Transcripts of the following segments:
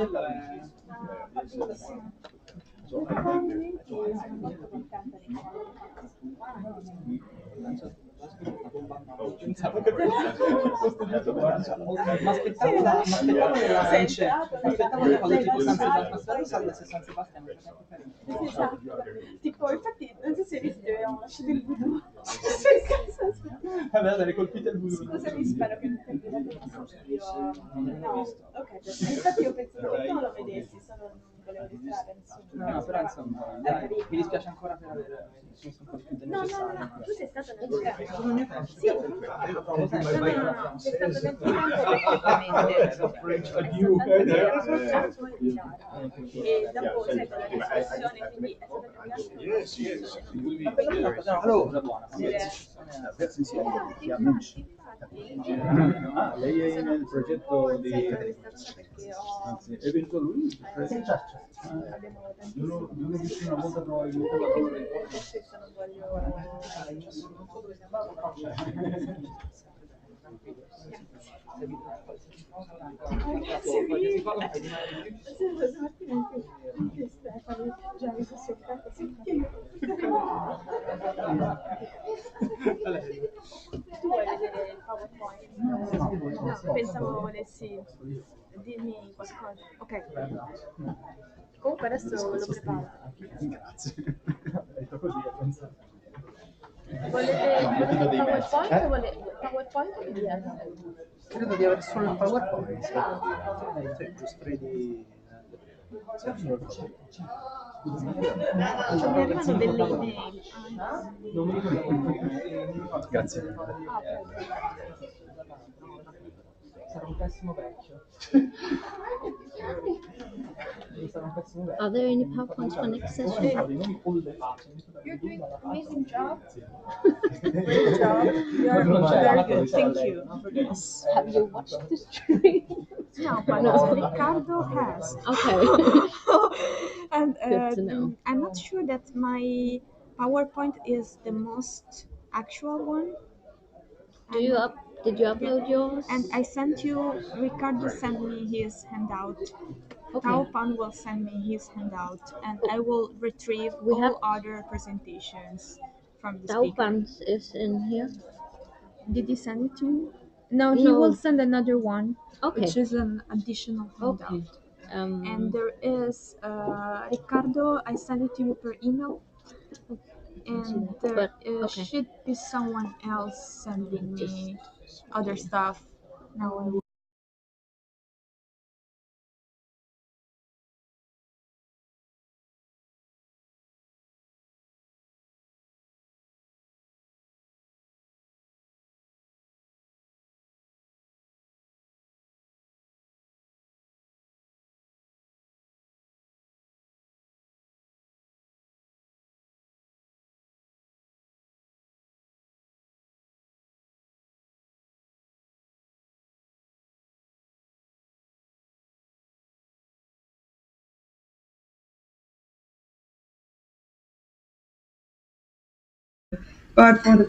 quello è... molto contenta di mi aspettavo la Vince, mi aspettavo le cose tipo San Sebastiano, San Sebastiano. Esatto, tipo, infatti, non so se hai visto, avevamo lasciato il voodoo. Vabbè, dai, colpite il voodoo. Scusami, spero che non ti abbia dato fastidio. No, ok, perfetto. Infatti io penso che tu non lo vedessi, solo non volevo distrarre nessuno. No, però insomma, dai, mi dispiace ancora per avere messo un po' di più del necessario. No, tu sei stato nel campo. Sono nel mio tempo. Sì, no, sei stato nel campo perfettamente. È soltanto che eravamo un po' in chiaro. E dopo, sai, con la discussione, quindi è stato Allora, cosa buona. Ah, lei è nel progetto di... Anzi, è venuto lui? abbiamo Io vicino a molto noi. non voglio... Grazie mille. Stefano, già mi sono sofferta, tu vuoi vedere il PowerPoint? No, pensavo volessi dirmi qualcosa. Ok. Comunque adesso lo preparo. Grazie. Detto così, ho pensato. Volete il PowerPoint o PowerPoint o PDF? Credo di avere solo il PowerPoint. Sì, Giusfredi... Mi arrivano delle email. Non mi ricordo. Grazie. Sarà un pessimo vecchio. Sarà un pessimo vecchio. Are there any PowerPoints for next session? You're doing an amazing job. Great job. You're very good. Thank you. Yes. Have you watched the stream? No, but Ricardo has. Okay. And Good to know. I'm not sure that my PowerPoint is the most actual one. Did you upload yours? And I sent you, Ricardo sent me his handout. Okay. Taupan will send me his handout, and I will retrieve all other presentations from the speaker. Taupan is in here. Did you send it to me? No, he will send another one, which is an additional handout. Okay. And there is Ricardo. I sent it to you per email. And there should be someone else sending me other stuff. Now but for the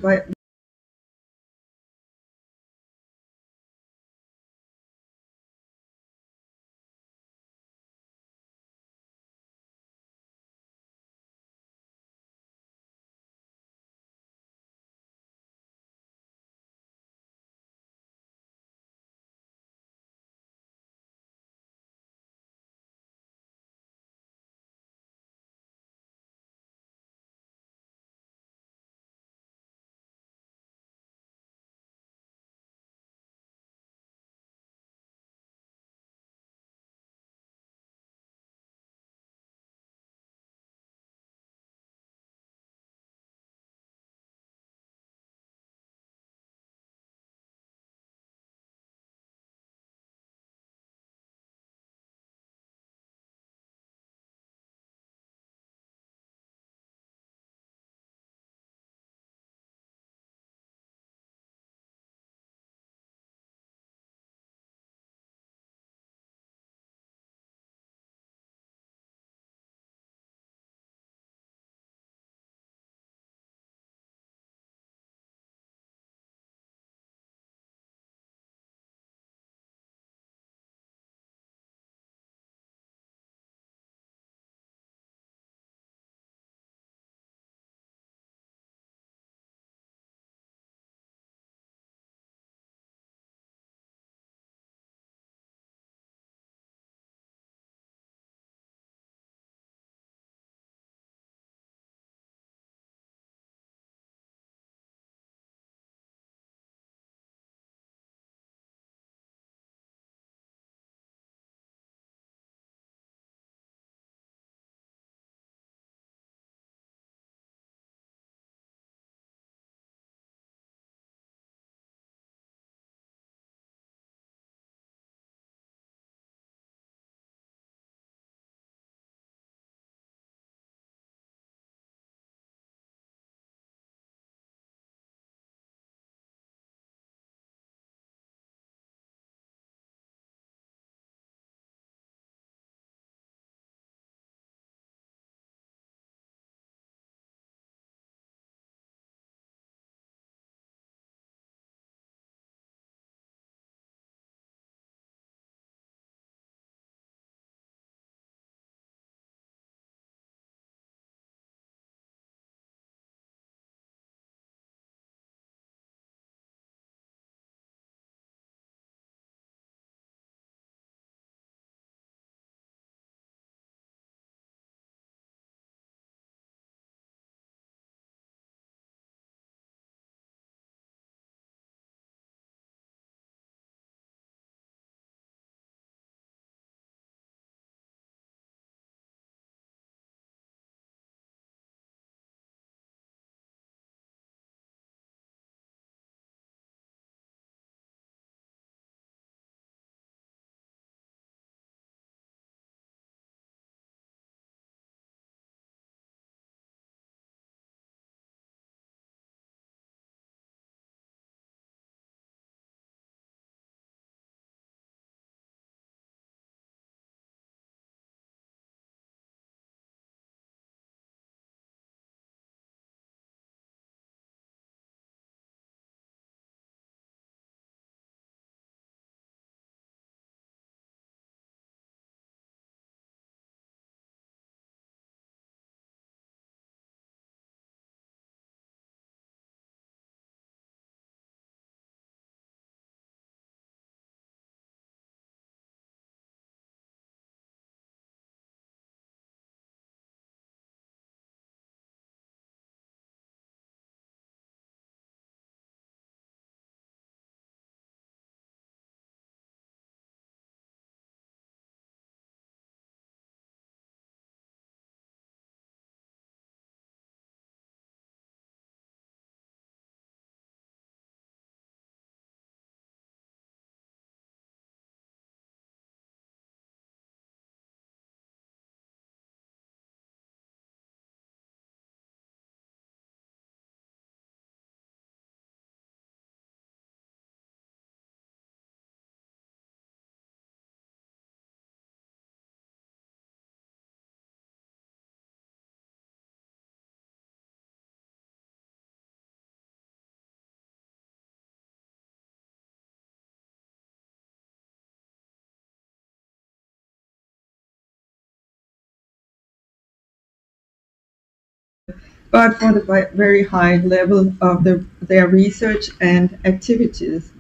but for the very high level of their research and activities.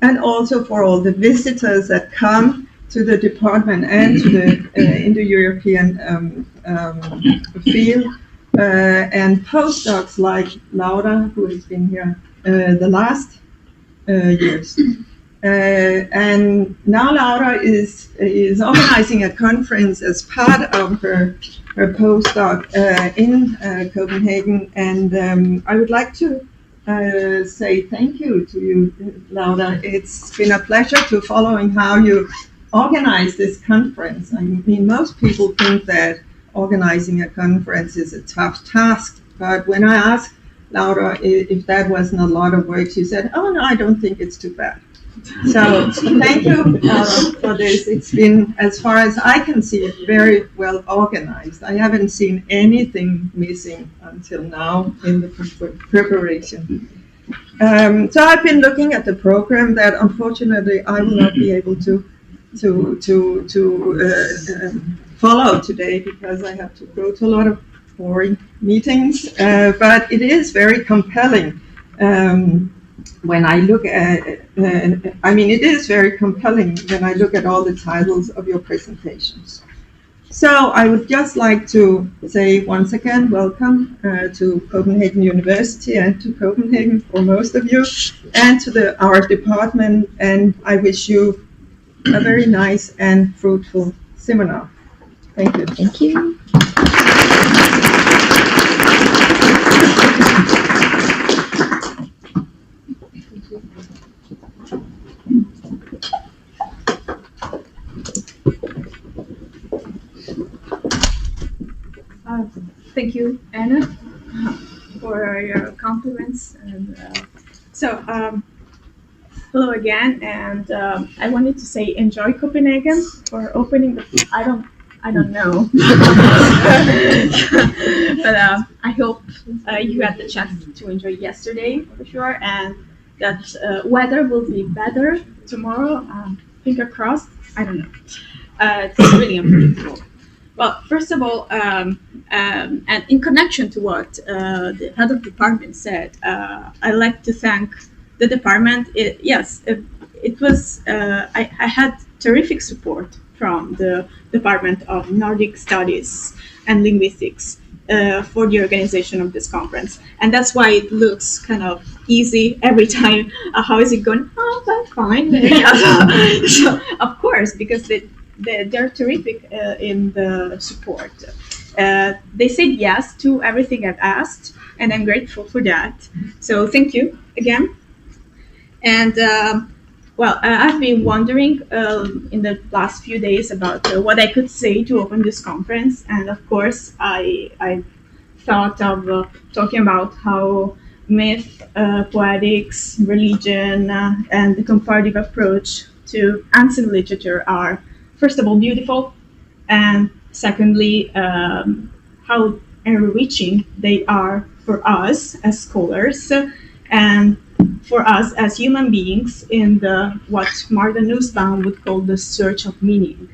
And also for all the visitors that come to the department and to the Indo-European field, and postdocs like Laura, who has been here the last years. And now Laura is organizing a conference as part of her postdoc in Copenhagen, and I would like to say thank you to you, Laura. It's been a pleasure to following how you organize this conference. I mean, most people think that organizing a conference is a tough task, but when I asked Laura if that wasn't a lot of work, she said, "Oh no, I don't think it's too bad." So thank you for this. It's been, as far as I can see, very well organized. I haven't seen anything missing until now in the preparation. So I've been looking at the program that unfortunately I will not be able to follow today because I have to go to a lot of boring meetings, but it is very compelling. When I look at, it is very compelling when I look at all the titles of your presentations. So I would just like to say once again, welcome to Copenhagen University and to Copenhagen for most of you, and to our department, and I wish you a very nice and fruitful seminar. Thank you. Thank you. Thank you, Anna, for your compliments. And hello again. And I wanted to say enjoy Copenhagen for opening the. I don't know, but I hope you had the chance to enjoy yesterday for sure, and that weather will be better tomorrow. Finger crossed. I don't know. It's really unpredictable. Well, first of all, and in connection to what the head of department said, I'd like to thank the department. It was, I had terrific support from the Department of Nordic Studies and Linguistics for the organization of this conference. And that's why it looks kind of easy every time. How is it going? Oh, that's fine. So, of course, because they're terrific in the support. They said yes to everything I've asked, and I'm grateful for that. So thank you again. And I've been wondering in the last few days about what I could say to open this conference, and of course I thought of talking about how myth, poetics, religion, and the comparative approach to ancient literature are, first of all, beautiful, and secondly, how enriching they are for us as scholars and for us as human beings in what Martha Nussbaum would call the search of meaning.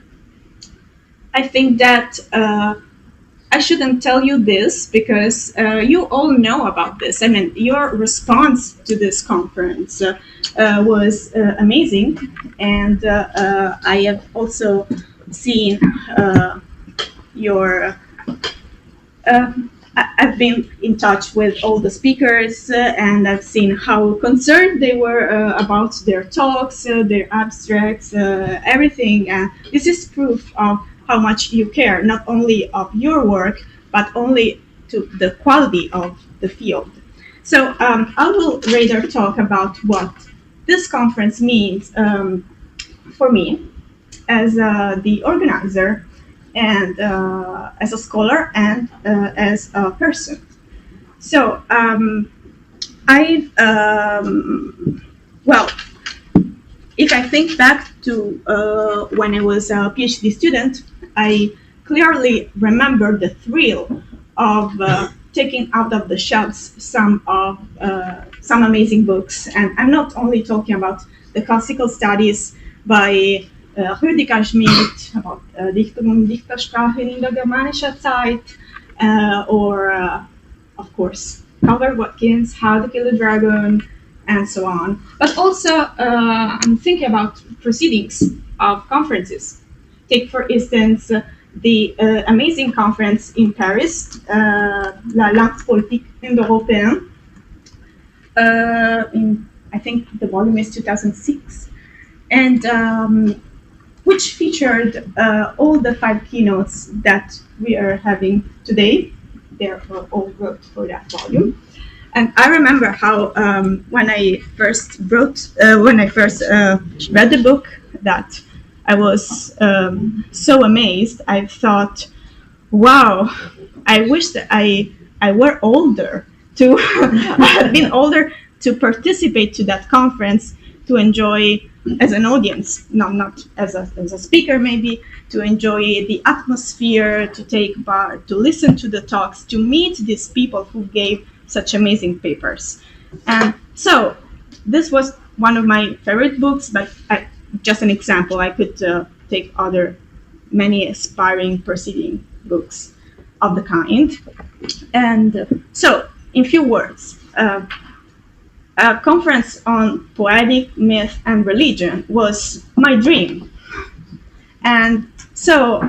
I think that I shouldn't tell you this because you all know about this. I mean, your response to this conference was amazing, and I have also seen your. I've been in touch with all the speakers, and I've seen how concerned they were about their talks, their abstracts, everything. This is proof of how much you care, not only of your work, but only to the quality of the field. So I will rather talk about what this conference means for me as the organizer, and as a scholar, and as a person. So if I think back to when I was a PhD student, I clearly remember the thrill of taking out of the shelves some amazing books. And I'm not only talking about the classical studies by Rüdiger Schmidt, about Dichtung und Dichtersprache in Indo-Germanischer Zeit, or of course, Calvert Watkins, How to Kill a Dragon, and so on. But also, I'm thinking about proceedings of conferences. Take, for instance, the amazing conference in Paris, la langue politique Indo-European. I think the volume is 2006, and which featured all the 5 keynotes that we are having today. They're all wrote for that volume. And I remember how when I first read the book, that I was so amazed. I thought, wow, I wish that I were older, to have been older to participate to that conference, to enjoy as an audience, not as a speaker maybe, to enjoy the atmosphere, to take part, to listen to the talks, to meet these people who gave such amazing papers. And so this was one of my favorite books, but just an example. I could take many aspiring proceeding books of the kind. And so, in few words, a conference on poetic, myth, and religion was my dream. And so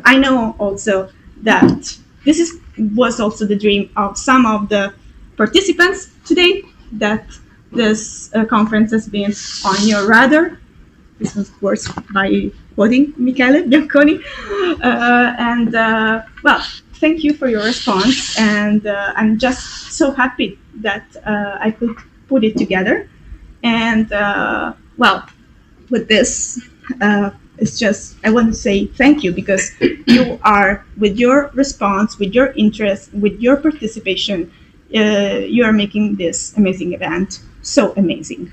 I know also that this was also the dream of some of the participants today, that this conference has been on your radar. This was, of course, by quoting Michele Bianconi. Well, thank you for your response. And I'm just so happy that I could put it together. And, well, with this, it's just, I want to say thank you, because you are, with your response, with your interest, with your participation, you are making this amazing event so amazing.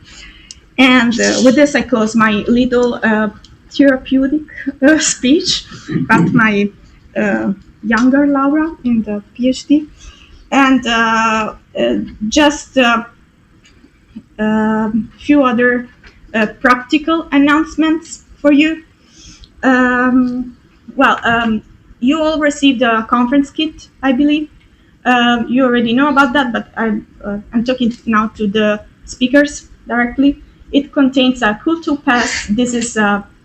And with this, I close my little therapeutic speech about my younger Laura in the PhD. And just a few other practical announcements for you. You all received a conference kit, I believe. You already know about that, but I'm talking now to the speakers directly. It contains a Kultur pass. This is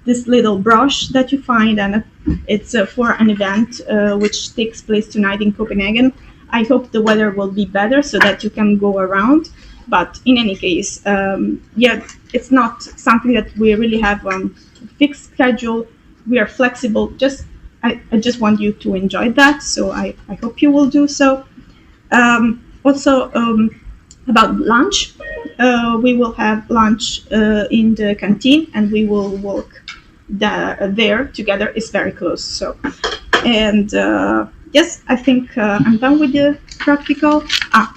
this little brush that you find, and it's for an event which takes place tonight in Copenhagen. I hope the weather will be better so that you can go around. But in any case, yeah, it's not something that we really have a fixed schedule. We are flexible. I just want you to enjoy that. So I hope you will do so. Also, about lunch, we will have lunch in the canteen, and we will walk there together. It's very close. So, and yes, I think I'm done with the practical.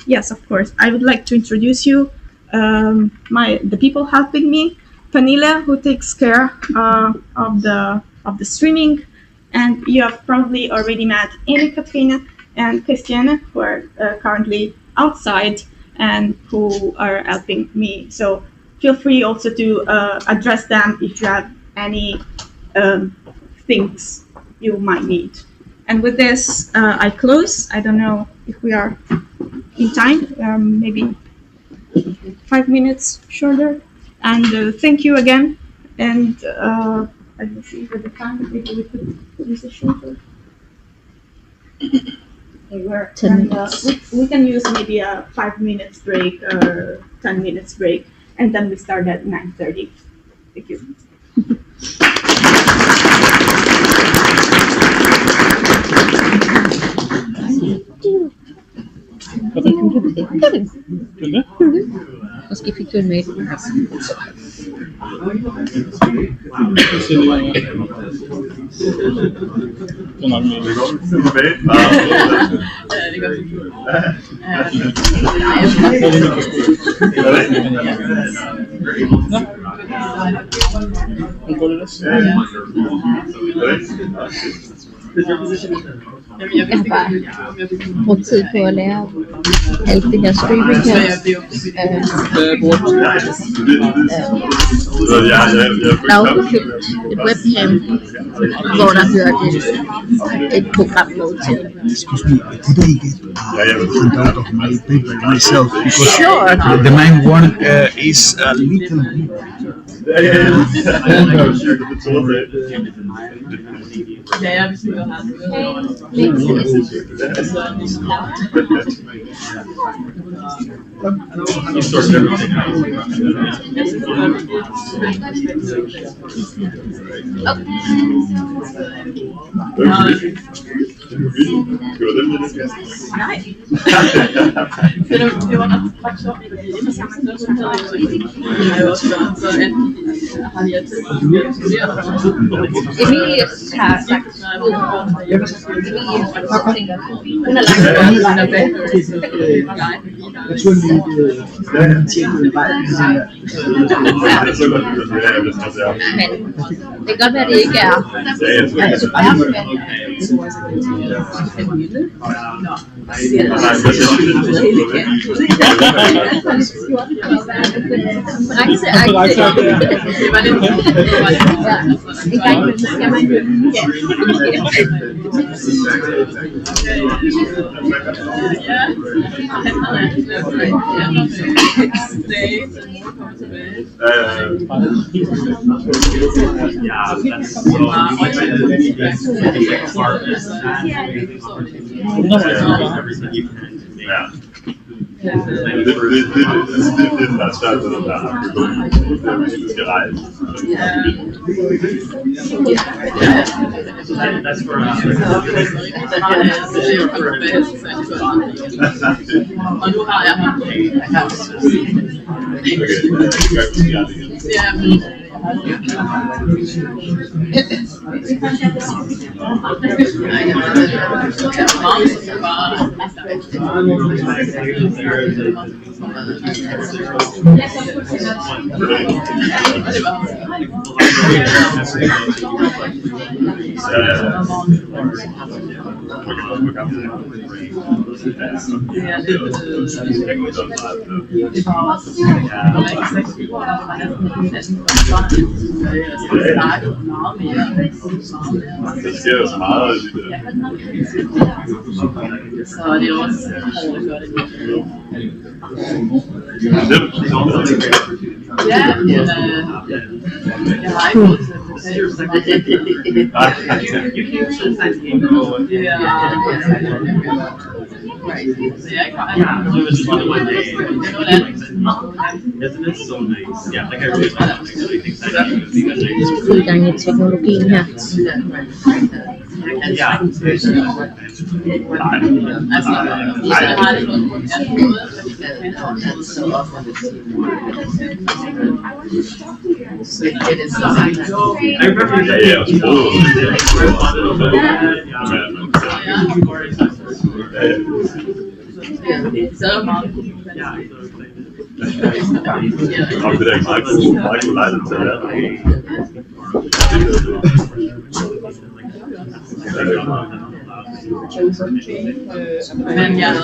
Yes, of course. I would like to introduce you the people helping me. Pernille, who takes care of the streaming, and you have probably already met Amy, Katrina, and Christiane, who are currently outside and who are helping me. So feel free also to address them if you have any things you might need. And with this, I close. I don't know if we are in time, maybe 5 minutes shorter. And thank you again. And let me see with the time, maybe we could use a shorter. Okay, 10 minutes. We can use maybe a 5 minutes break or 10 minutes break, and then we start at 9:30. Thank you. Was fick du med? Jeg har bare brugt tid på at lære alt det her streaming her. Der er også købt et webcam, hvor der hørte et program med til. Excuse me, could I get print out of my paper myself? Because Sure. the main one is a little bit. He sorts everything out. Emilie har sagt, hun har lagt Jeg tror lige, det er en ting, det er bare men det kan godt være, det ikke er Det sker jo så meget i det. Så det er også ja, jeg har ikke råd i gang i teknologien her. Det er ikke meget god lejlighed til at være der. men jeg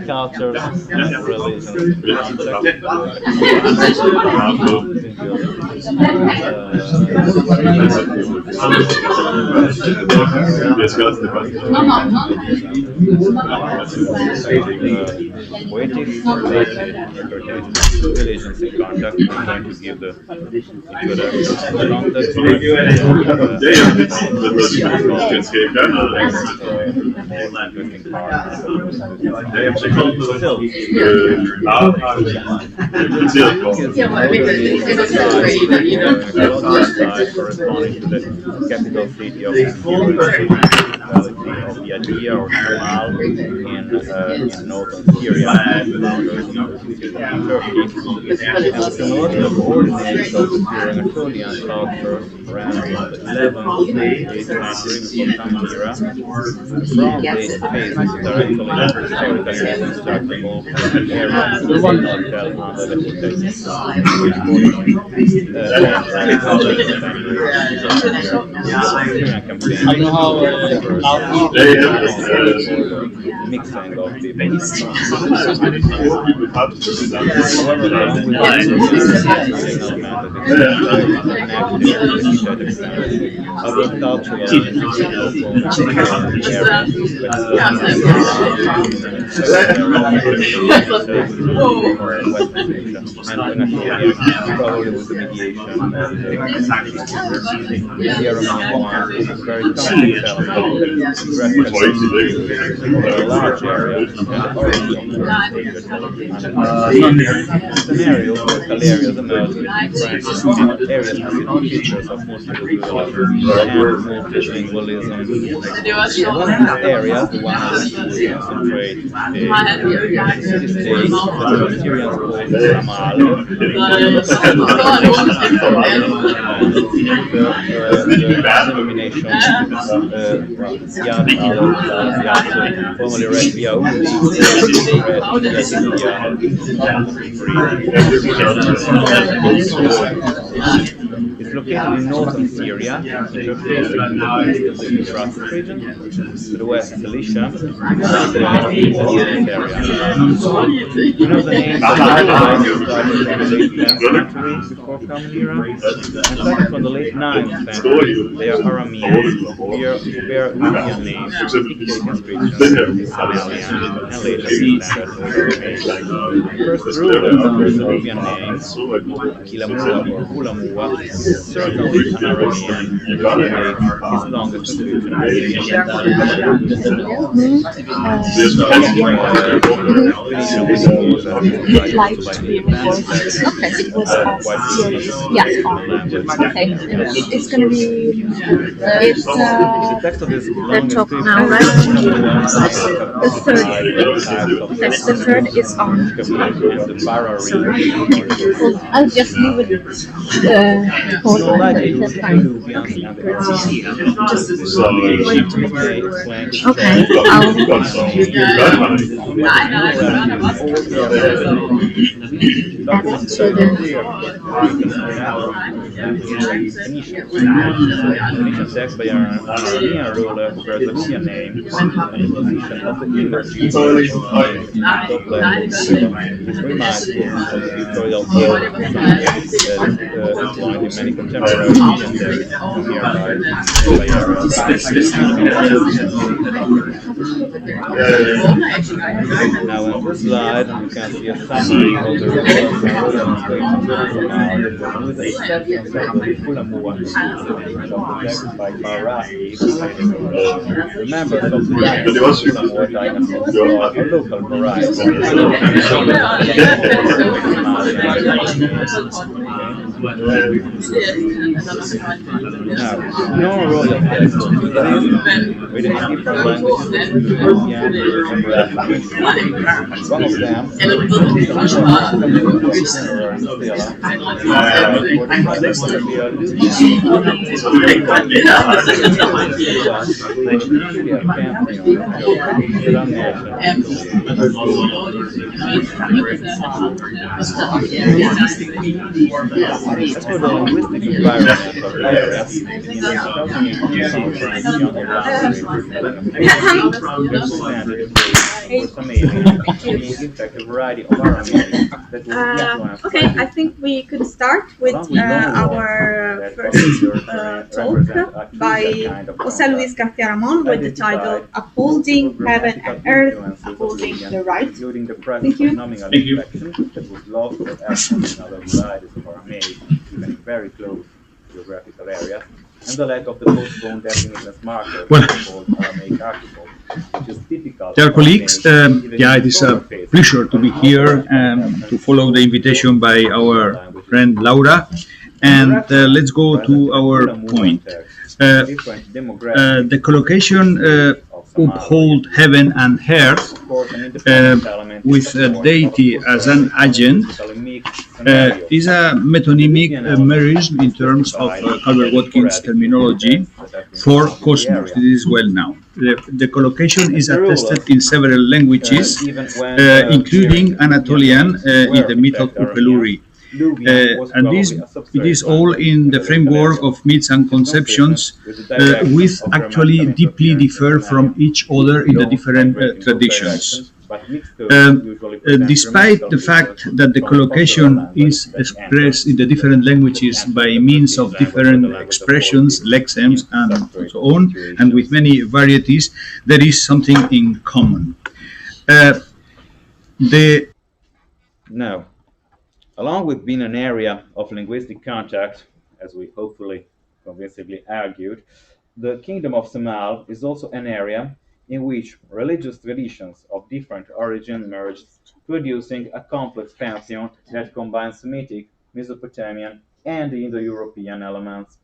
Culture, religion, poetics, religions in contact. I'm going to give the introduction, context, corresponding to the capital city of the idea or Kemal in northern Syria, Turkey, and the chronological coordinates of Anatolian culture ran from the 11th to 8th century before Common Era. From this phase is directly historically reconstructible areas that tell under the mixing of people. Other cultural probably with the mediation of the European one is very complex element over a large area and origin scenario local areas emerge with different areas with features of multiculturalism and multilingualism. One of these areas, the one that concentrate the city-state, the Syrians called Ramal, denomination formerly read via It's located in northern Syria, interfacing with the Euphrates region, to the west Cilicia, and to the east area. You know the names of the started from the late 10th century before Common Era, and starting from the late 9th century. They are Aramean, who bear Lydian names, indicating inscriptions, Thessalonian, and later standard first ruler of the Lydian name, Kilamua or Kulamua, certainly an Aramean, his longest inscription It's going to be the text of this long talk now, right? The third is on. I'll just leave it. Okay. Text by an Aramean ruler who bears the Lydian name and the position of the English This reminds me of the pictorial field employed in many contemporary Lydian texts from nearby areas. Now in this slide you can see a summary of the results and translations with the exceptions of the Kulamua of the text by Barahi. The members of the Kulamua dynasty are a local variety. Now, non-royal texts of Judaism, written in different languages, European and Russian. One of them, the as for the linguistic environment of the area, okay, I think we could start with our first talk by José Luis García Ramón with the title Upholding Heaven and Earth, Upholding the Right. Thank you. That was lost or absent in other varieties of Aramaic, even in very close geographical areas, and the lack of the postponed definiteness marker called Aramaic article, which is typical. Dear colleagues, it is a pleasure to be here and to follow the invitation by our friend Laura. And let's go to our point. The collocation uphold heaven and earth with a deity as an agent is a metonymic merism in terms of Calvert-Watkins terminology for cosmos. This is well known. The collocation is attested in several languages, including Anatolian in the myth of Upeluri. And it is all in the framework of myths and conceptions, which actually deeply differ from each other in the different traditions. Despite the fact that the collocation is expressed in the different languages by means of different expressions, lexems, and so on, and with many varieties, there is something in common. Now, along with being an area of linguistic contact, as we hopefully convincingly argued, the Kingdom of Samal is also an area in which religious traditions of different origin merged, producing a complex pantheon that combines Semitic, Mesopotamian, and the Indo-European elements.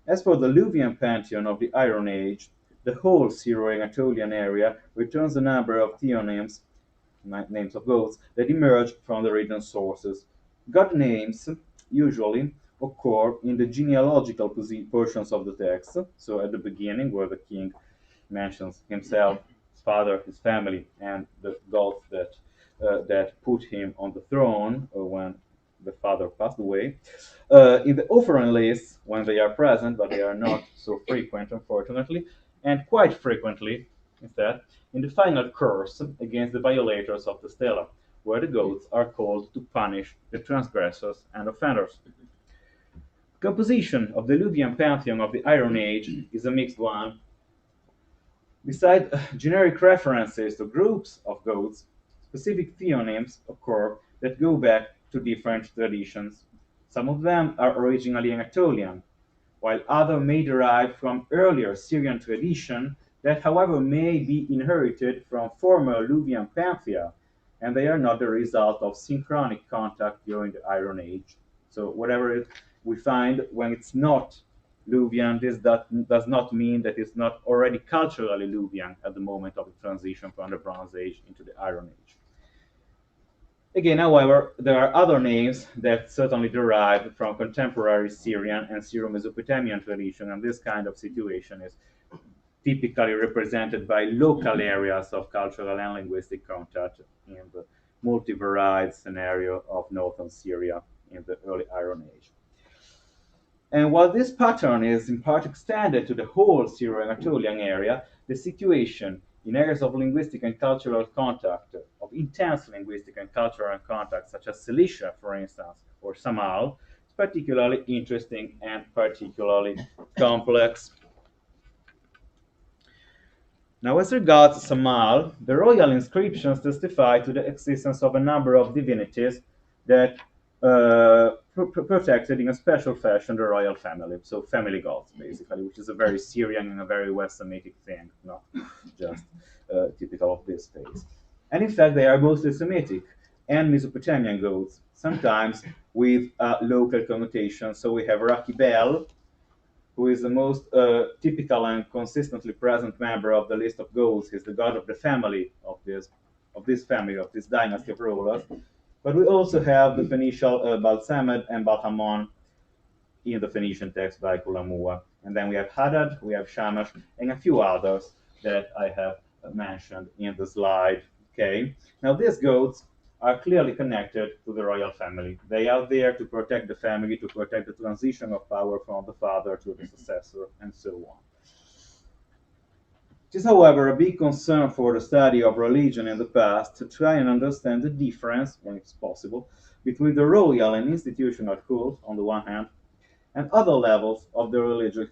As for the Luvian pantheon of the Iron Age, the whole Syro-Anatolian area returns a number of theonyms, names of gods, that emerged from the written sources. God names usually occur in the genealogical portions of the text, so at the beginning where the king mentions himself, his father, his family, and the gods that put him on the throne when the father passed away. In the offering lists when they are present, but they are not so frequent, unfortunately, and quite frequently, instead, in the final curse against the violators of the stela, where the gods are called to punish the transgressors and offenders. Composition of the Luvian pantheon of the Iron Age is a mixed one. Beside generic references to groups of gods, specific theonyms occur that go back to different traditions. Some of them are originally Anatolian, while others may derive from earlier Syrian tradition that, however, may be inherited from former Luvian pantheon, and they are not the result of synchronic contact during the Iron Age. So whatever we find when it's not Luvian, this does not mean that it's not already culturally Luvian at the moment of the transition from the Bronze Age into the Iron Age. Again, however, there are other names that certainly derive from contemporary Syrian and Syro-Mesopotamian tradition, and this kind of situation is typically represented by local areas of cultural and linguistic contact in the multivariate scenario of northern Syria in the early Iron Age. And while this pattern is in part extended to the whole Syro-Anatolian area, the situation in areas of linguistic and cultural contact, of intense linguistic and cultural contact, such as Cilicia, for instance, or Samal, is particularly interesting and particularly complex. Now, as regards Samal, the royal inscriptions testify to the existence of a number of divinities that protected in a special fashion the royal family, so family gods, basically, which is a very Syrian and a very West Semitic thing, not just typical of this phase. And in fact, they are mostly Semitic. and Mesopotamian goats, sometimes with local connotation. So we have Rakibel, who is the most typical and consistently present member of the list of gods. He's the god of the family of this family, of this dynasty of rulers. But we also have the Phoenician Balsamed and Balhamon in the Phoenician text by Kulamua. And then we have Hadad, we have Shamash, and a few others that I have mentioned in the slide. Okay. Now these gods are clearly connected to the royal family. They are there to protect the family, to protect the transition of power from the father to the successor, and so on. It is, however, a big concern for the study of religion in the past to try and understand the difference, when it's possible, between the royal and institutional cult, on the one hand, and other levels of the religious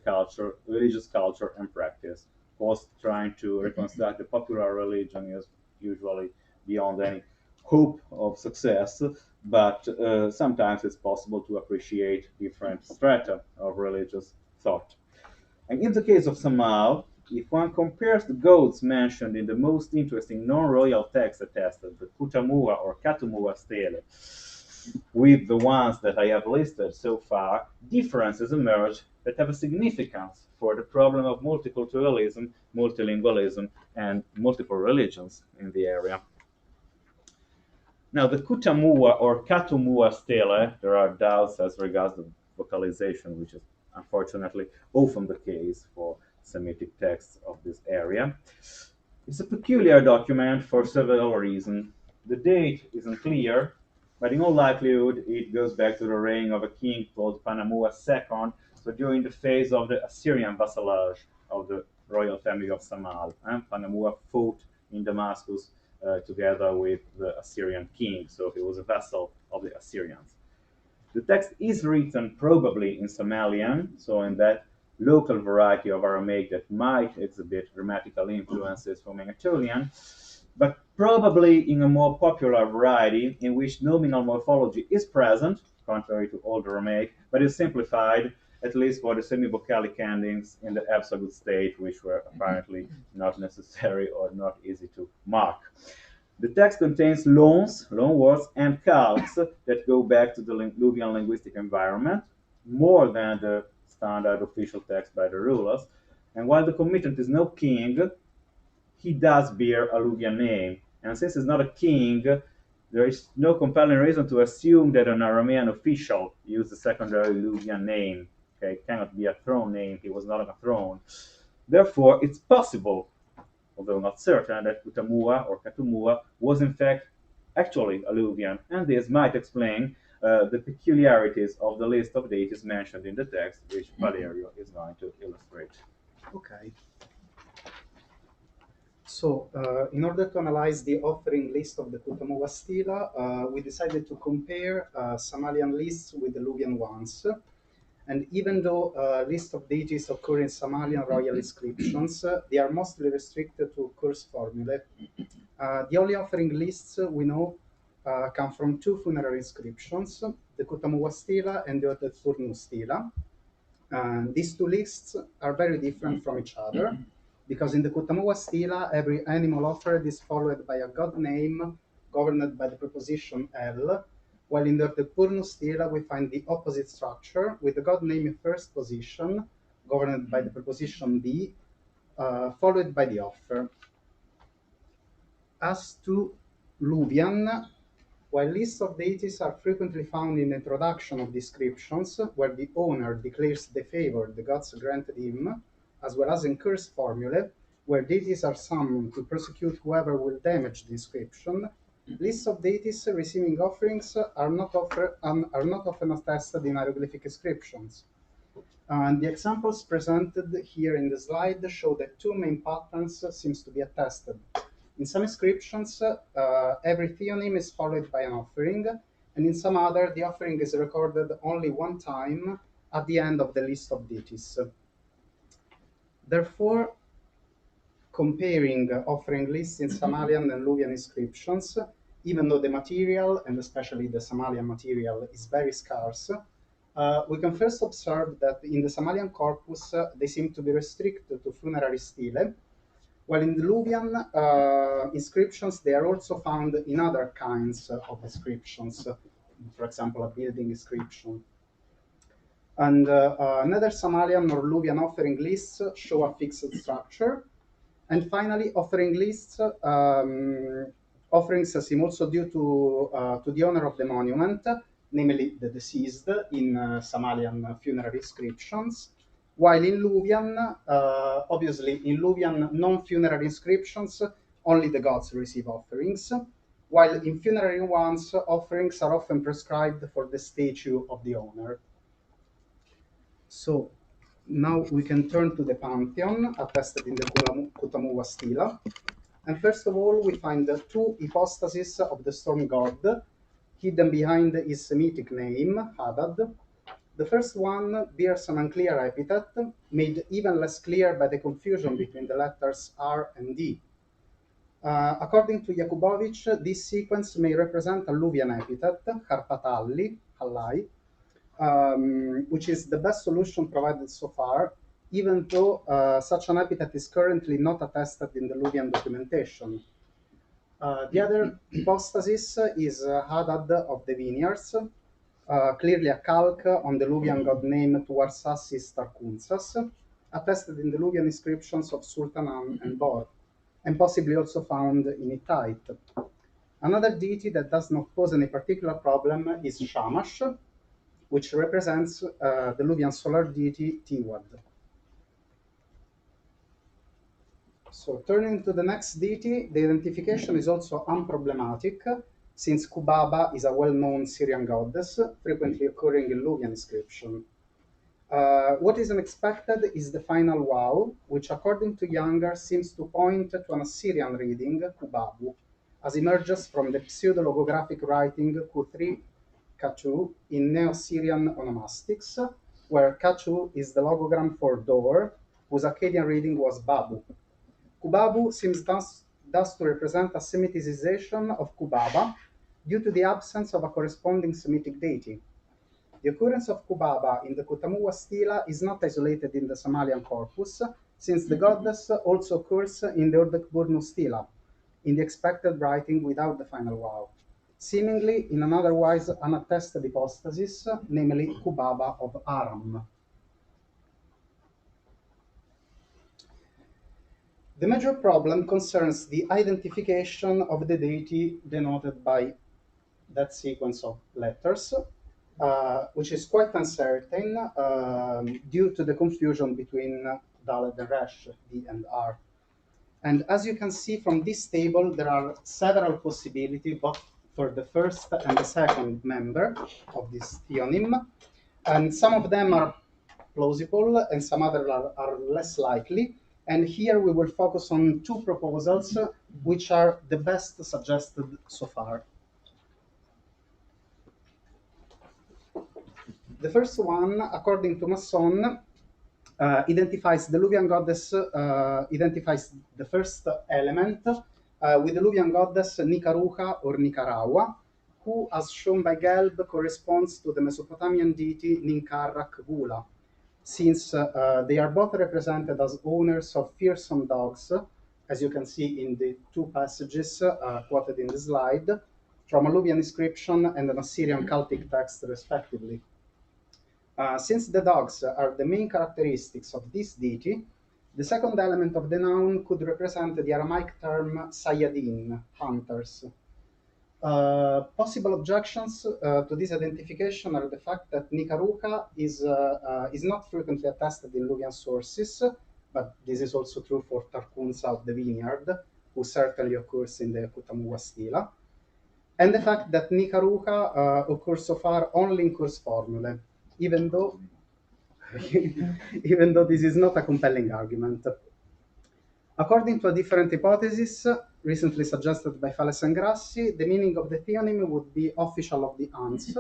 culture and practice. Of course, trying to reconstruct the popular religion is usually beyond any hope of success, but sometimes it's possible to appreciate different strata of religious thought. And in the case of Samal, if one compares the gods mentioned in the most interesting non-royal text attested, the Kutamua or Katumua stele, with the ones that I have listed so far, differences emerge that have a significance for the problem of multiculturalism, multilingualism, and multiple religions in the area. Now, the Kutamua or Katumua stele, there are doubts as regards the vocalization, which is unfortunately often the case for Semitic texts of this area. It's a peculiar document for several reasons. The date isn't clear, but in all likelihood it goes back to the reign of a king called Panamua II, so during the phase of the Assyrian vassalage of the royal family of Samal. And Panamua fought in Damascus together with the Assyrian king, so he was a vassal of the Assyrians. The text is written probably in Samalian, so in that local variety of Aramaic that might exhibit grammatical influences from Anatolian, but probably in a more popular variety in which nominal morphology is present, contrary to Old Aramaic, but is simplified, at least for the semi-vocalic endings in the absolute state, which were apparently not necessary or not easy to mark. The text contains loans, loan words, and calques that go back to the Luwian linguistic environment, more than the standard official text by the rulers. And while the committant is no king, he does bear a Luwian name. And since he's not a king, there is no compelling reason to assume that an Aramean official used a secondary Luwian name. Okay, it cannot be a throne name, he was not on a throne. Therefore, it's possible, although not certain, that Kutamua or Katumua was in fact actually a Luwian, and this might explain the peculiarities of the list of deities mentioned in the text, which Valerio is going to illustrate. Okay. So, in order to analyze the offering list of the Kutamua stela, we decided to compare Samalian lists with the Luwian ones. And even though a list of deities occur in Samalian royal inscriptions, they are mostly restricted to curse formulae. The only offering lists we know come from two funerary inscriptions, the Kutamua stela and the Purnu stela. These two lists are very different from each other, because in the Kutamua stela, every animal offered is followed by a god name governed by the preposition el, while in the Purnu stela we find the opposite structure, with the god name in first position, governed by the preposition be, followed by the offer. As to Luwian, while lists of deities are frequently found in the introduction of descriptions, where the owner declares the favor the gods granted him, as well as in curse formulae, where deities are summoned to prosecute whoever will damage the inscription, lists of deities receiving offerings are not often attested in hieroglyphic inscriptions. And the examples presented here in the slide show that two main patterns seems to be attested. In some inscriptions, every theonym is followed by an offering, and in some other, the offering is recorded only one time at the end of the list of deities. Therefore, comparing offering lists in Samalian and Luwian inscriptions, even though the material, and especially the Samalian material, is very scarce, we can first observe that in the Samalian corpus, they seem to be restricted to funerary stele, While in the Luwian inscriptions, they are also found in other kinds of inscriptions, for example, a building inscription. And neither Samalian nor Luwian offering lists show a fixed structure. And finally, offering lists, offerings seem also due to the owner of the monument, namely the deceased in Samalian funerary inscriptions, while in Luwian, obviously in Luwian non-funerary inscriptions, only the gods receive offerings, while in funerary ones, offerings are often prescribed for the statue of the owner. So now we can turn to the pantheon attested in the KTMW stela. And first of all, we find the two hypostases of the storm god, hidden behind his Semitic name, Hadad. The first one bears an unclear epithet, made even less clear by the confusion between the letters R and D. According to Jakubowicz, this sequence may represent a Luwian epithet, Harpatalli, Hallai, which is the best solution provided so far, even though such an epithet is currently not attested in the Luwian documentation. The other hypostasis is Hadad of the Vineyards, clearly a calque on the Luwian god name Tuarsassis Tarkunzas, attested in the Luwian inscriptions of Sultan and Bor, and possibly also found in Hittite. Another deity that does not pose any particular problem is Shamash, which represents the Luwian solar deity Tiwad. So turning to the next deity, the identification is also unproblematic, since Kubaba is a well-known Syrian goddess, frequently occurring in Luwian inscription. What is unexpected is the final waw, which according to Younger seems to point to an Assyrian reading, Kubabu, as emerges from the pseudo-logographic writing Q3 Kachu in Neo-Syrian onomastics, where Kachu is the logogram for door, whose Akkadian reading was Babu. Kubabu seems thus to represent a Semiticization of Kubaba due to the absence of a corresponding Semitic deity. The occurrence of Kubaba in the KTMW stela is not isolated in the Samalian corpus, since the goddess also occurs in the Ordekburnu stela, in the expected writing without the final waw, seemingly in an otherwise unattested hypostasis, namely Kubaba of Aram. The major problem concerns the identification of the deity denoted by that sequence of letters, which is quite uncertain due to the confusion between Dalet and Resh, D and R. And as you can see from this table, there are several possibilities, both for the first and the second member of this theonym, and some of them are plausible and some others are less likely. And here we will focus on two proposals, which are the best suggested so far. The first one, according to Masson, identifies the Luwian goddess, identifies the first element with the Luwian goddess Nikaruha or Nikarawa, who, as shown by Gelb, corresponds to the Mesopotamian deity Ninkarrak Gula, since they are both represented as owners of fearsome dogs, as you can see in the two passages quoted in the slide, from a Luwian inscription and an Assyrian cultic text, respectively. Since the dogs are the main characteristics of this deity, the second element of the noun could represent the Aramaic term Sayyadin, hunters. Possible objections to this identification are the fact that Nikaruha is not frequently attested in Luwian sources, but this is also true for Tarkunza of the Vineyard, who certainly occurs in the KTMW stela, and the fact that Nikaruha occurs so far only in course formulae, even though this is not a compelling argument. According to a different hypothesis, recently suggested by Fales and Grassi, the meaning of the theonym would be official of the ants,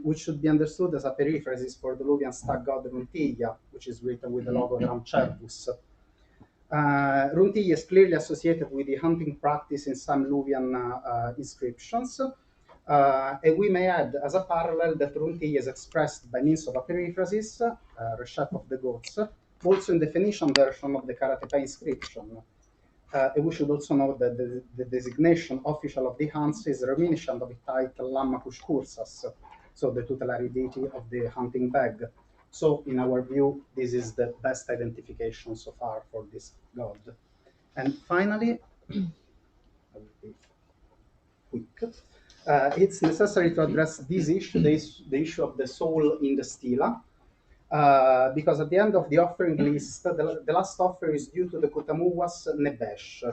which should be understood as a periphrasis for the Luwian stag god Runtiglia, which is written with the logogram Cervus. Runtiglia is clearly associated with the hunting practice in some Luwian inscriptions, and we may add as a parallel that Runtiglia is expressed by means of a periphrasis, Reshef of the goats, also in the Phoenician version of the Karatepe inscription. And we should also know that the designation official of the Hansen is reminiscent of the title Lammakush Kursas, so the tutelary deity of the hunting bag. So in our view, this is the best identification so far for this god. And finally, it's necessary to address this issue, the issue of the soul in the stela, because at the end of the offering list, the last offer is due to the Kutamuwas Nebesh.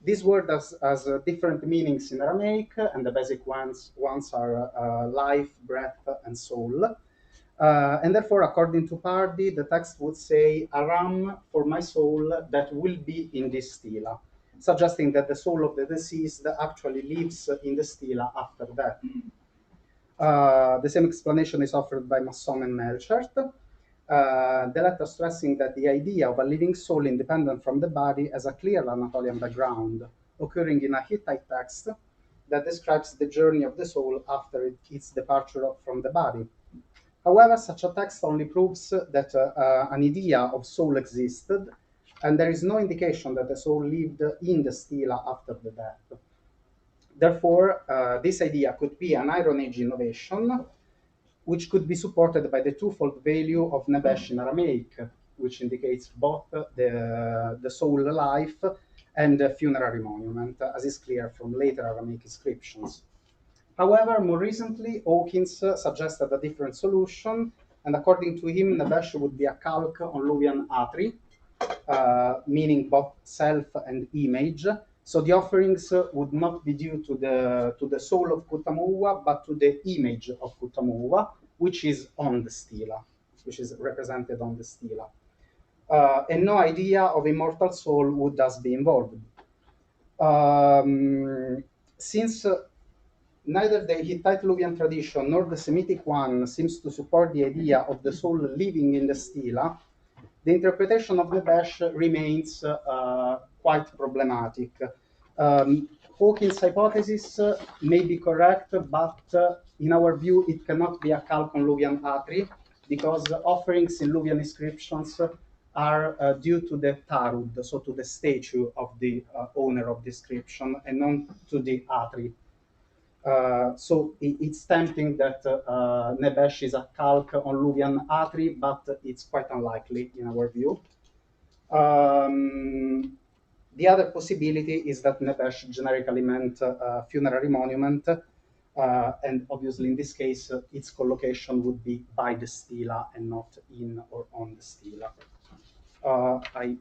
This word has different meanings in Aramaic, and the basic ones are life, breath, and soul. And therefore, according to Pardi, the text would say, Aram for my soul that will be in this stela, suggesting that the soul of the deceased actually lives in the stela after death. The same explanation is offered by Masson and Melchert. The latter stressing that the idea of a living soul independent from the body has a clear Anatolian background, occurring in a Hittite text that describes the journey of the soul after its departure from the body. However, such a text only proves that an idea of soul existed, and there is no indication that the soul lived in the stela after the death. Therefore, this idea could be an Iron Age innovation, which could be supported by the twofold value of Nebesh in Aramaic, which indicates both the soul life and the funerary monument, as is clear from later Aramaic inscriptions. However, more recently, Hawkins suggested a different solution, and according to him, Nebesh would be a calque on Luwian Atri, meaning both self and image. So the offerings would not be due to the soul of Kutamuwa, but to the image of Kutamuwa, which is on the stela, which is represented on the stela. And no idea of immortal soul would thus be involved. Since neither the Hittite Luwian tradition nor the Semitic one seems to support the idea of the soul living in the stela, the interpretation of Nebesh remains quite problematic. Hawkins' hypothesis may be correct, but in our view, it cannot be a calque on Luwian Atri, because offerings in Luwian inscriptions are due to the tarud, so to the statue of the owner of the inscription, and not to the Atri. So it's tempting that Nebesh is a calque on Luwian Atri, but it's quite unlikely in our view. The other possibility is that Nebesh generically meant a funerary monument, and obviously in this case, its collocation would be by the stela and not in or on the stela. I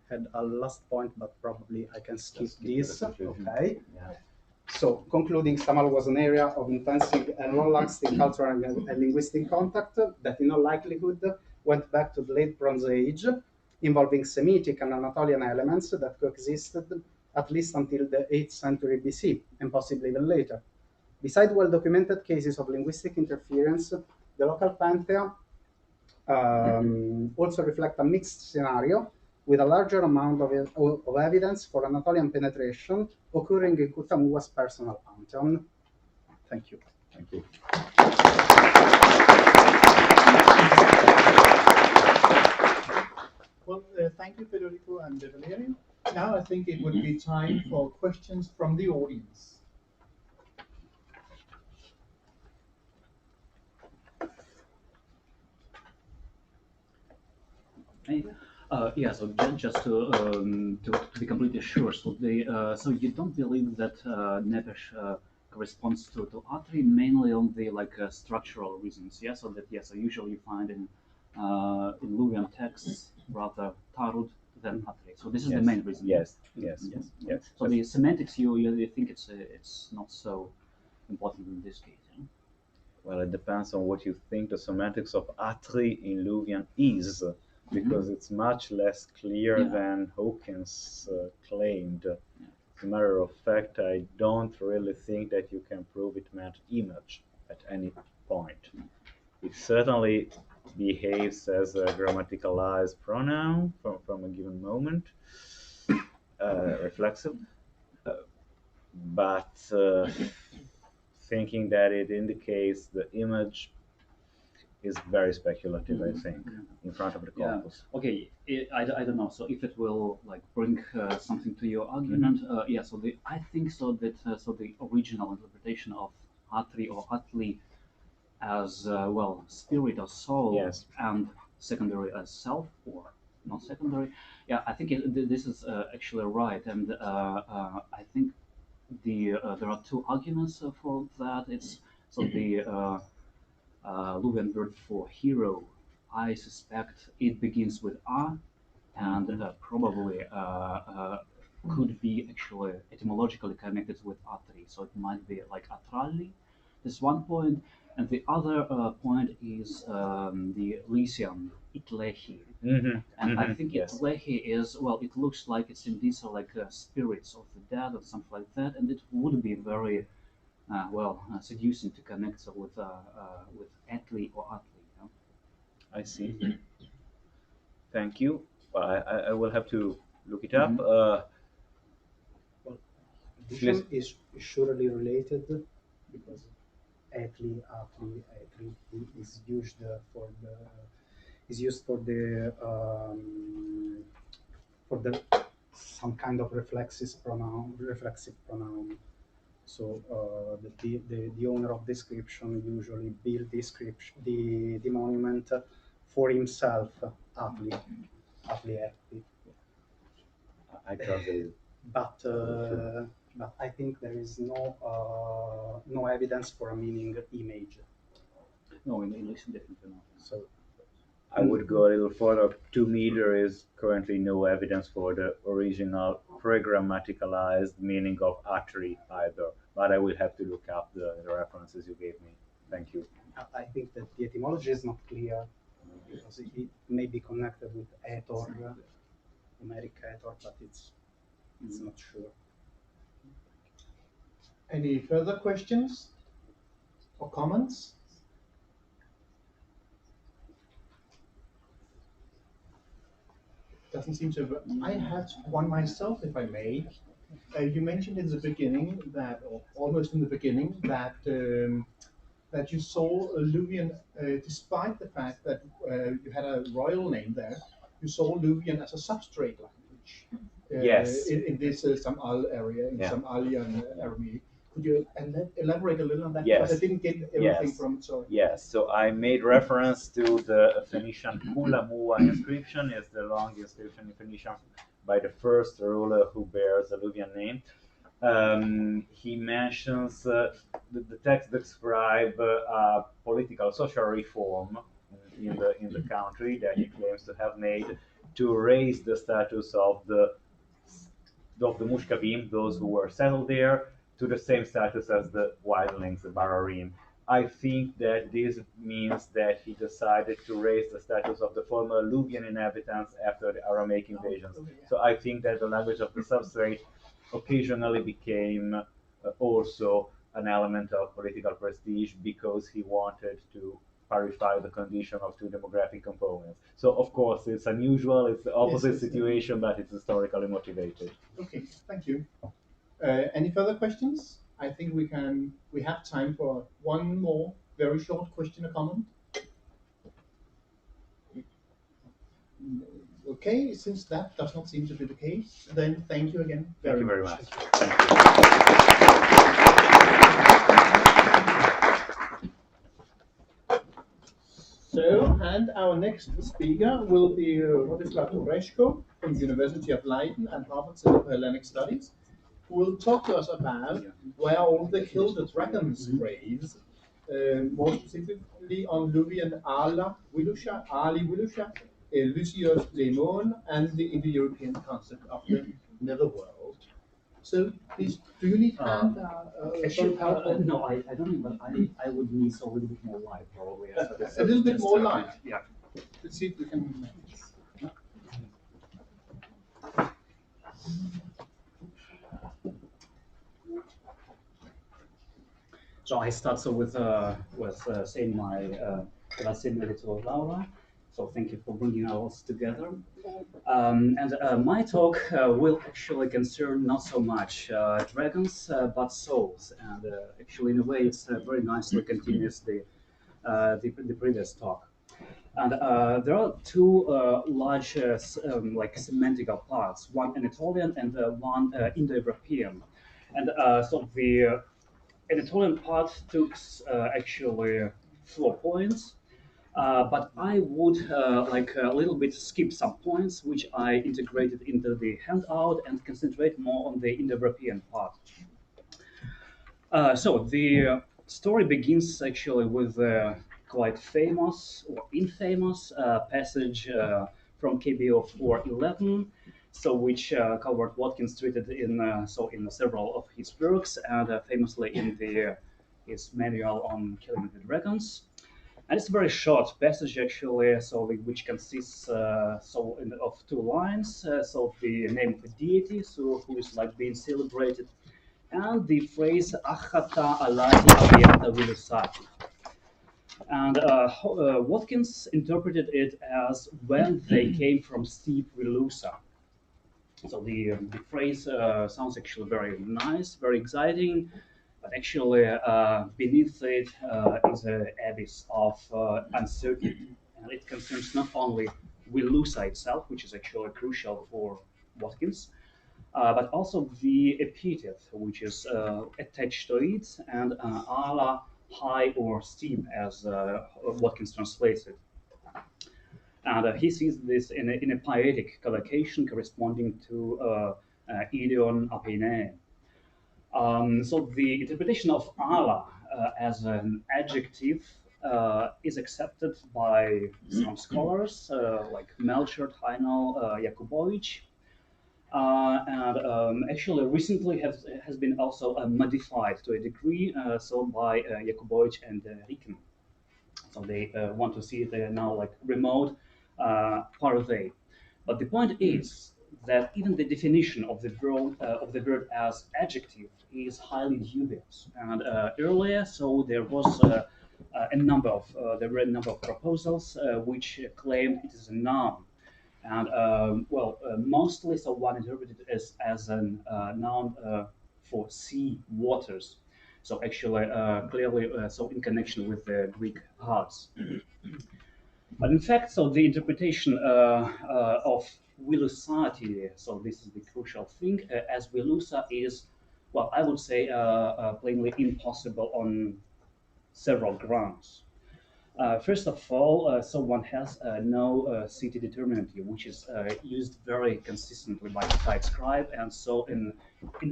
had a last point, but probably I can skip this. Okay. Yeah. So, concluding, Stamal was an area of intensive and long-lasting cultural and linguistic contact that in all likelihood went back to the late Bronze Age, involving Semitic and Anatolian elements that coexisted at least until the 8th century BC, and possibly even later. Beside well-documented cases of linguistic interference, the local pantheon also reflect a mixed scenario, with a larger amount of evidence for Anatolian penetration occurring in Kutamuwa's personal pantheon. Thank you. Thank you. Well, thank you, Federico and Valerio. Now I think it would be time for questions from the audience. Yeah, so just to be completely sure, so so you don't believe that Nebesh corresponds to Atri mainly on the structural reasons, yeah? So that so usually you find in Luwian texts rather Tarud than Atri. So this is the main reason. Yes. So the semantics, you think it's not so important in this case. Yeah? Well, it depends on what you think the semantics of Atri in Luwian is, because it's much less clear than Hawkins claimed. As a matter of fact, I don't really think that you can prove it meant image at any point. It certainly behaves as a grammaticalized pronoun from a given moment, reflexive, but thinking that it indicates the image is very speculative, I think, in front of the corpus. Okay, I don't know. So if it will like bring something to your argument, yeah. So I think so that so the original interpretation of Atri or Atli as well spirit or soul, Yes. and secondary as self or not secondary. Yeah, I think this is actually right, and I think there are two arguments for that. It's so the Luwian word for hero. I suspect it begins with A, and probably could be actually etymologically connected with Atri. So it might be like Atrali. That's one point. And the other point is the Lycian, Itlehi. And I think Itlehi is, well, it looks like it's indeed so like spirits of the dead or something like that. And it would be very, seducing to connect with Atli or Atli. You know? I see. Thank you. I will have to look it up. Addition is surely related because Atli is used for the some kind of reflexive pronoun. So the owner of description usually build the monument for himself, Atli. I translated. But I think there is no evidence for a meaning image. No, in English definitely not. So I would go a little further. To me, there is currently no evidence for the original pre-grammaticalized meaning of Atri either. But I will have to look up the references you gave me. Thank you. I think that the etymology is not clear because it may be connected with Etor, Homeric Etor, but it's not sure. Any further questions or comments? Doesn't seem to. I had one myself, if I may. You mentioned in the beginning that, or almost in the beginning, that you saw Luwian, despite the fact that you had a royal name there, you saw Luwian as a substrate language. Yes. In this Samal area, in Samalian Aramaic. Could you elaborate a little on that? Yes. Because I didn't get everything from it. Sorry. Yes. So I made reference to the Phoenician Kula Mua inscription. Is the long inscription in Phoenician by the first ruler who bears the Luwian name. He mentions the text describe political social reform in the country that he claims to have made to raise the status of the Mushkavim, those who were settled there, to the same status as the wildlings, the Bararim. I think that this means that he decided to raise the status of the former Luwian inhabitants after the Aramaic invasions. So I think that the language of the substrate occasionally became also an element of political prestige because he wanted to clarify the condition of two demographic components. So of course it's unusual, it's the opposite situation, but it's historically motivated. Okay, thank you. Any further questions? I think we have time for one more very short question or comment. Okay, since that does not seem to be the case, then thank you again very much. Thank you. So, and our next speaker will be Rostislav Oreshko from the University of Leiden and Harvard Center for Hellenic Studies, who will talk to us about where all the killed dragons graze, more specifically on Luwian Ali Wilusha, Elysios lειµών, and the Indo-European concept of the Netherworld. So, please, do you need hand? No, I don't need, but I would need a little bit more light, probably. A little bit more light? Yeah. Let's see if we can manage. So I start with saying my grazie to Laura. So thank you for bringing us together. And my talk will actually concern not so much dragons, but souls. And actually, in a way, it's very nicely continues the previous talk. And there are two large like semantical parts, one Anatolian and one Indo-European. And so the Anatolian part took actually 4 points, but I would like a little bit skip some points which I integrated into the handout and concentrate more on the Indo-European part. So the story begins actually with a quite famous or infamous passage from KBO 411, so which covered Watkins treated in in several of his works and famously in his manual on killing the dragons. And it's a very short passage actually, which consists of 2 lines. So the name of a deity, who is like being celebrated, and the phrase "Achata alati aviata vilusati." And Watkins interpreted it as when they came from steep Vilusa. So the phrase sounds actually very nice, very exciting, but actually beneath it is an abyss of uncertainty. And it concerns not only Vilusa itself, which is actually crucial for Watkins, but also the epithet, which is attached to it, and ala, high or steep, as Watkins translates it. And he sees this in a poetic collocation corresponding to Ilion Apine. So the interpretation of ala as an adjective is accepted by some scholars like Melchert, Heinel, Jakubowicz. And actually recently has been also modified to a degree by Jakubowicz and Ricken. So they want to see it now like remote parallel. But the point is that even the definition of the verb as adjective is highly dubious. And earlier, so there was there were a number of proposals which claimed it is a noun. And mostly, so one interpreted it as a noun for sea waters. So actually, clearly, so in connection with the Greek gods. But in fact, so the interpretation of Vilusati, so this is the crucial thing, as Vilusa is, well, I would say plainly impossible on several grounds. First of all, so one has no city determinative, which is used very consistently by the type scribe, and so in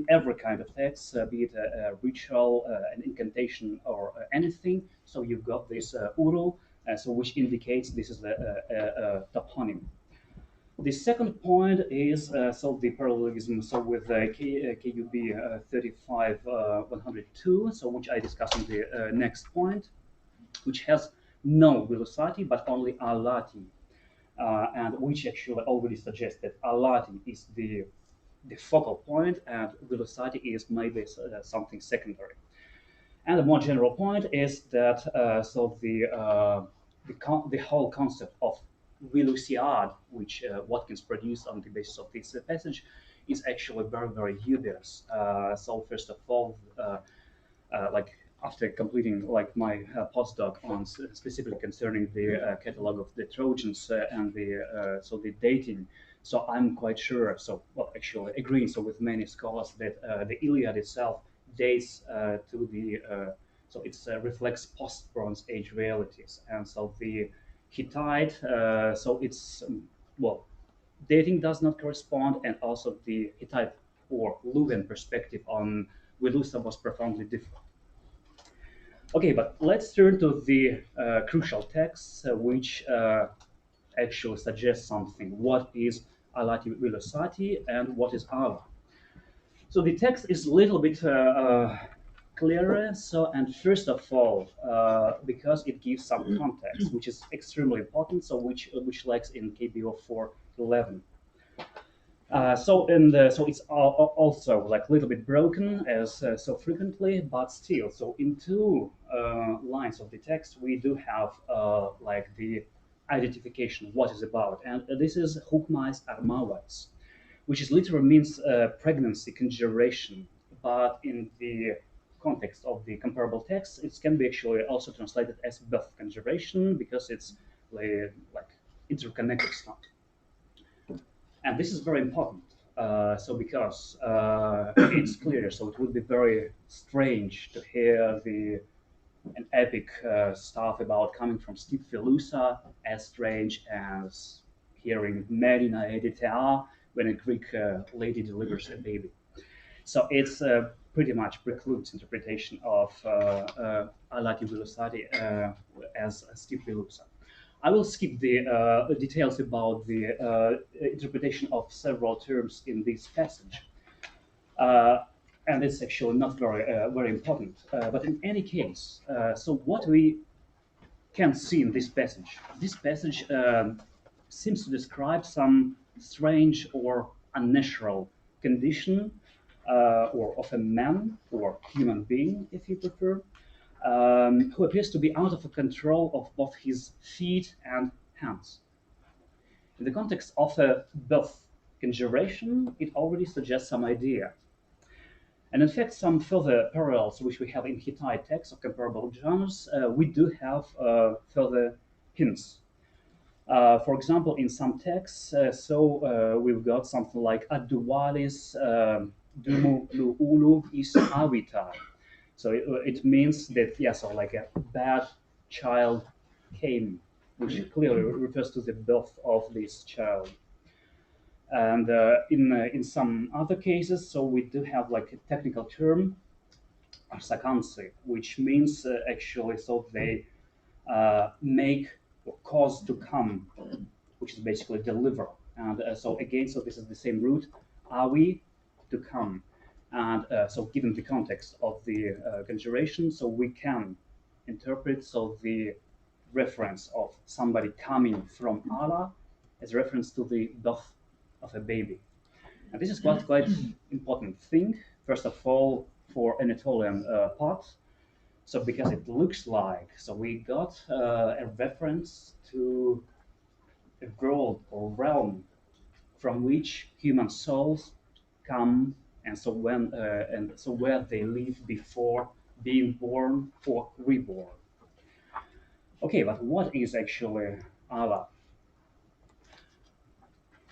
every kind of text, be it a ritual, an incantation, or anything, so you've got this uru, so which indicates this is a toponym. The second point is the parallelism with KUB 35102, so which I discuss in the next point, which has no Vilusati but only alati, and which actually already suggests that alati is the focal point and Vilusati is maybe something secondary. And the more general point is that the whole concept of Vilusiad, which Watkins produced on the basis of this passage, is actually very, very dubious. So first of all, after completing like my postdoc on specifically concerning the catalog of the Trojans and the dating, so I'm quite sure. So actually agreeing with many scholars that the Iliad itself dates to the so it reflects post-Bronze Age realities, and so the Hittite so it's dating does not correspond, and also the Hittite or Luwian perspective on Vilusa was profoundly different. Okay, but let's turn to the crucial texts which actually suggest something. What is alati Vilusati and what is ala? So the text is a little bit clearer. So, and first of all, because it gives some context, which is extremely important. So, which lacks in KBO 411. So it's also like a little bit broken as so frequently, but still. So in 2 lines of the text, we do have like the identification, what is about, and this is hukmais armavais, which is literally means pregnancy conjuration, but in the context of the comparable text, it can be actually also translated as birth conjuration because it's like interconnected stuff. And this is very important. So because it's clear, so it would be very strange to hear an epic stuff about coming from steep Philusa as strange as hearing Merina Edithea when a Greek lady delivers a baby. So it's pretty much precludes interpretation of Alati Vilosati as steep Philusa. I will skip the details about the interpretation of several terms in this passage. And it's actually not very important. But in any case, so what we can see in this passage seems to describe some strange or unnatural condition or of a man or human being, if you prefer, who appears to be out of control of both his feet and hands. In the context of a birth conjuration, it already suggests some idea. And in fact, some further parallels which we have in Hittite texts of comparable genres, we do have further hints. For example, in some texts, we've got something like Adualis dumu luulu is avitai. So it means that, so like a bad child came, which clearly refers to the birth of this child. And in some other cases, so we do have like a technical term, arsakansi, which means actually so they make or cause to come, which is basically deliver. And so again, so this is the same root, avi, to come. And so given the context of the conjuration, so we can interpret so the reference of somebody coming from Allah as reference to the birth of a baby. And this is quite important thing, first of all, for Anatolian part. So because it looks like, so we got a reference to a world or realm from which human souls come, and so where they live before being born or reborn. Okay, but what is actually Allah?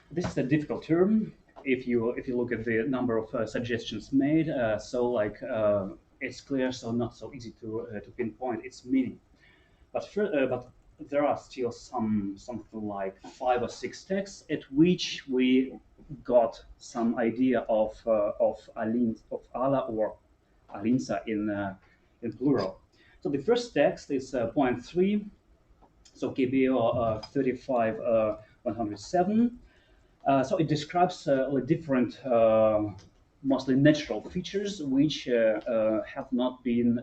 This is a difficult term. If you look at the number of suggestions made, it's clear, so not so easy to pinpoint its meaning. But there are still something like 5 or 6 texts at which we got some idea of Allah or Alinsa in plural. So the first text is point 3, so KBO 35-107. So it describes different, mostly natural features which have not been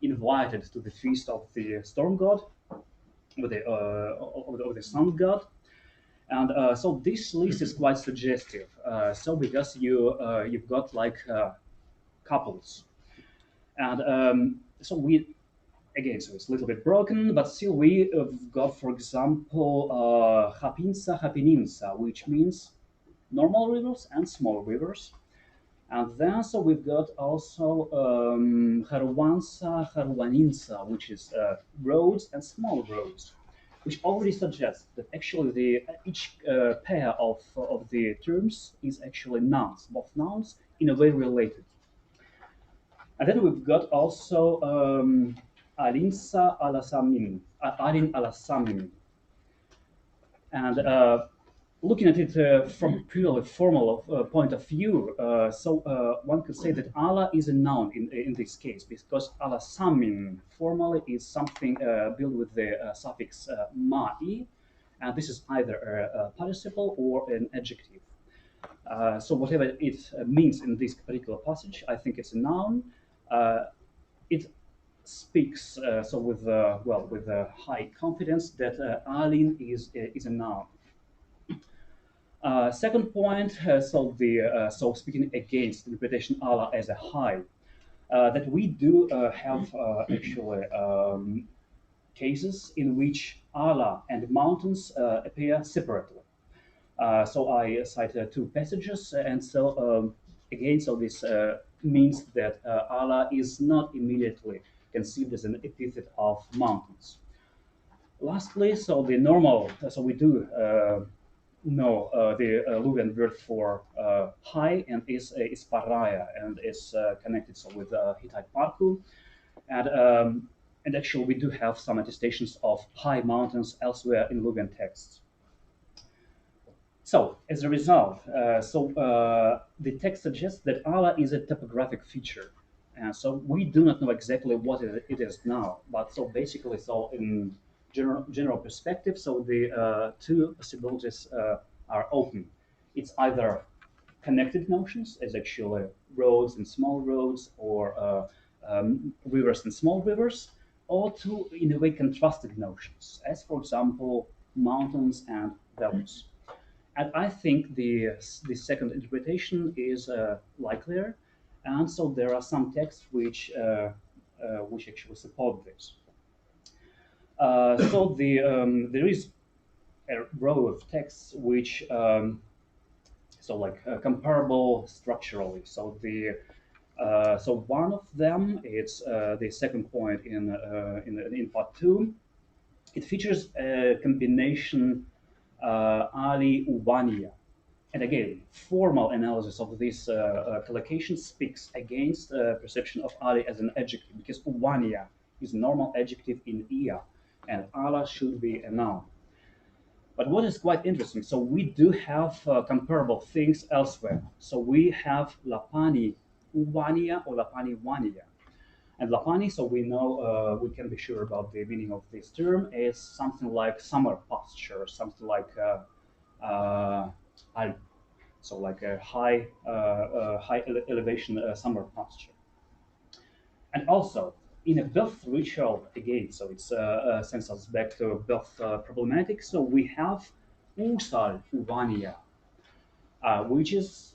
invited to the feast of the storm god, of the sun god. And so this list is quite suggestive. So because you've got like couples, and so we. Again, so it's a little bit broken, but still we have got, for example, Hapinsa, Hapininsa, which means normal rivers and small rivers. And then so we've got also Haruansa, Haruaninsa, which is roads and small roads, which already suggests that actually each pair of the terms is actually nouns, both nouns in a way related. And then we've got also Alinsa alasamin, Alin alasamin. And looking at it from a purely formal point of view, one could say that Allah is a noun in this case, because alasamin formally is something built with the suffix ma'i, and this is either a participle or an adjective. So whatever it means in this particular passage, I think it's a noun. It speaks with high confidence that Alin is a noun. Second point, so speaking against the interpretation Allah as a high, that we do have actually cases in which Allah and mountains appear separately. So I cite 2 passages, and so again, so this means that Allah is not immediately conceived as an epithet of mountains. Lastly, so the normal, so we do know the Luwian word for high, and is paraya, and is connected so with Hittite parku, and actually we do have some attestations of high mountains elsewhere in Luwian texts. So as a result, the text suggests that Allah is a topographic feature, and so we do not know exactly what it is now. But so basically, so in general perspective, so the two possibilities are open. It's either connected notions, as actually roads and small roads, or rivers and small rivers, or two in a way contrasted notions, as for example mountains and valleys. And I think the second interpretation is likelier, and so there are some texts which actually support this. There is a row of texts which comparable structurally. So one of them, it's the second point in part 2. It features a combination Ali Uwania. And again, formal analysis of this collocation speaks against perception of Ali as an adjective, because Uwania is a normal adjective in Ia, and Allah should be a noun. But what is quite interesting, so we do have comparable things elsewhere. So we have Lapani Uwania or Lapani Wania. And Lapani, so we know, we can be sure about the meaning of this term, is something like summer pasture, something like Alp, so like a high elevation summer pasture. And also, in a birth ritual, again, so it's sends us back to birth problematic. So we have Usal Uvania, which is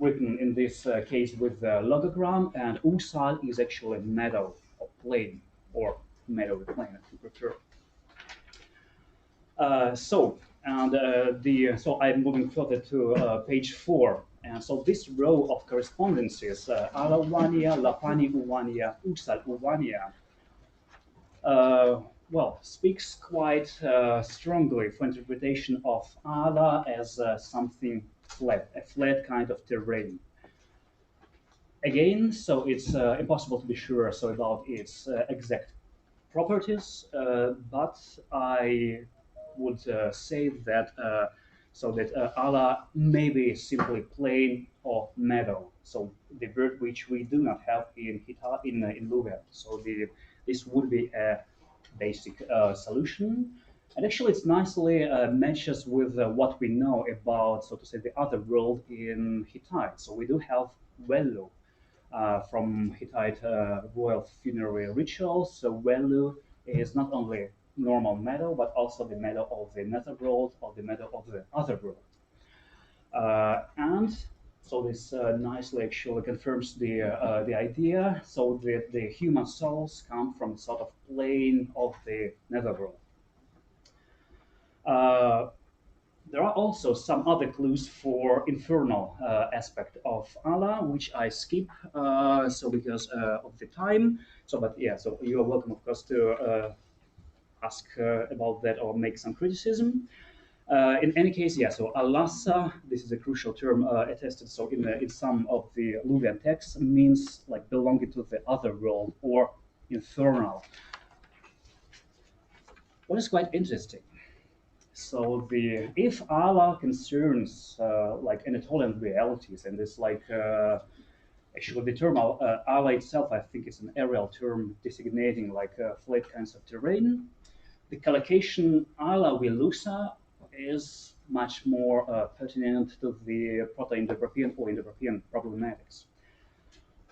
written in this case with the logogram, and Usal is actually meadow or plain, or meadow or plain if you prefer. So I'm moving further to page 4. And so this row of correspondences, Alawania, Lapani Uwania, Usal Uwania, speaks quite strongly for interpretation of Allah as something flat, a flat kind of terrain. Again, so it's impossible to be sure about its exact properties, but I would say that Allah may be simply plain or meadow. So the word which we do not have in Luwian. So this would be a basic solution. And actually, it nicely matches with what we know about, so to say, the other world in Hittite. So we do have wiluš from Hittite royal funerary rituals. So wiluš is not only normal meadow, but also the meadow of the Netherworld or the meadow of the other world. And so this nicely actually confirms the idea, so that the human souls come from a sort of plane of the Netherworld. There are also some other clues for infernal aspect of Allah, which I skip because of the time. So you are welcome, of course, to ask about that or make some criticism. In any case, so Alasa, this is a crucial term attested. So in some of the Luwian texts, means like belonging to the other world or infernal. What is quite interesting. So if Allah concerns like Anatolian realities, and it's like actually the term Allah itself, I think it's an aerial term designating like flat kinds of terrain. The collocation Allah Wilusa is much more pertinent to the Proto-Indo-European or Indo-European problematics.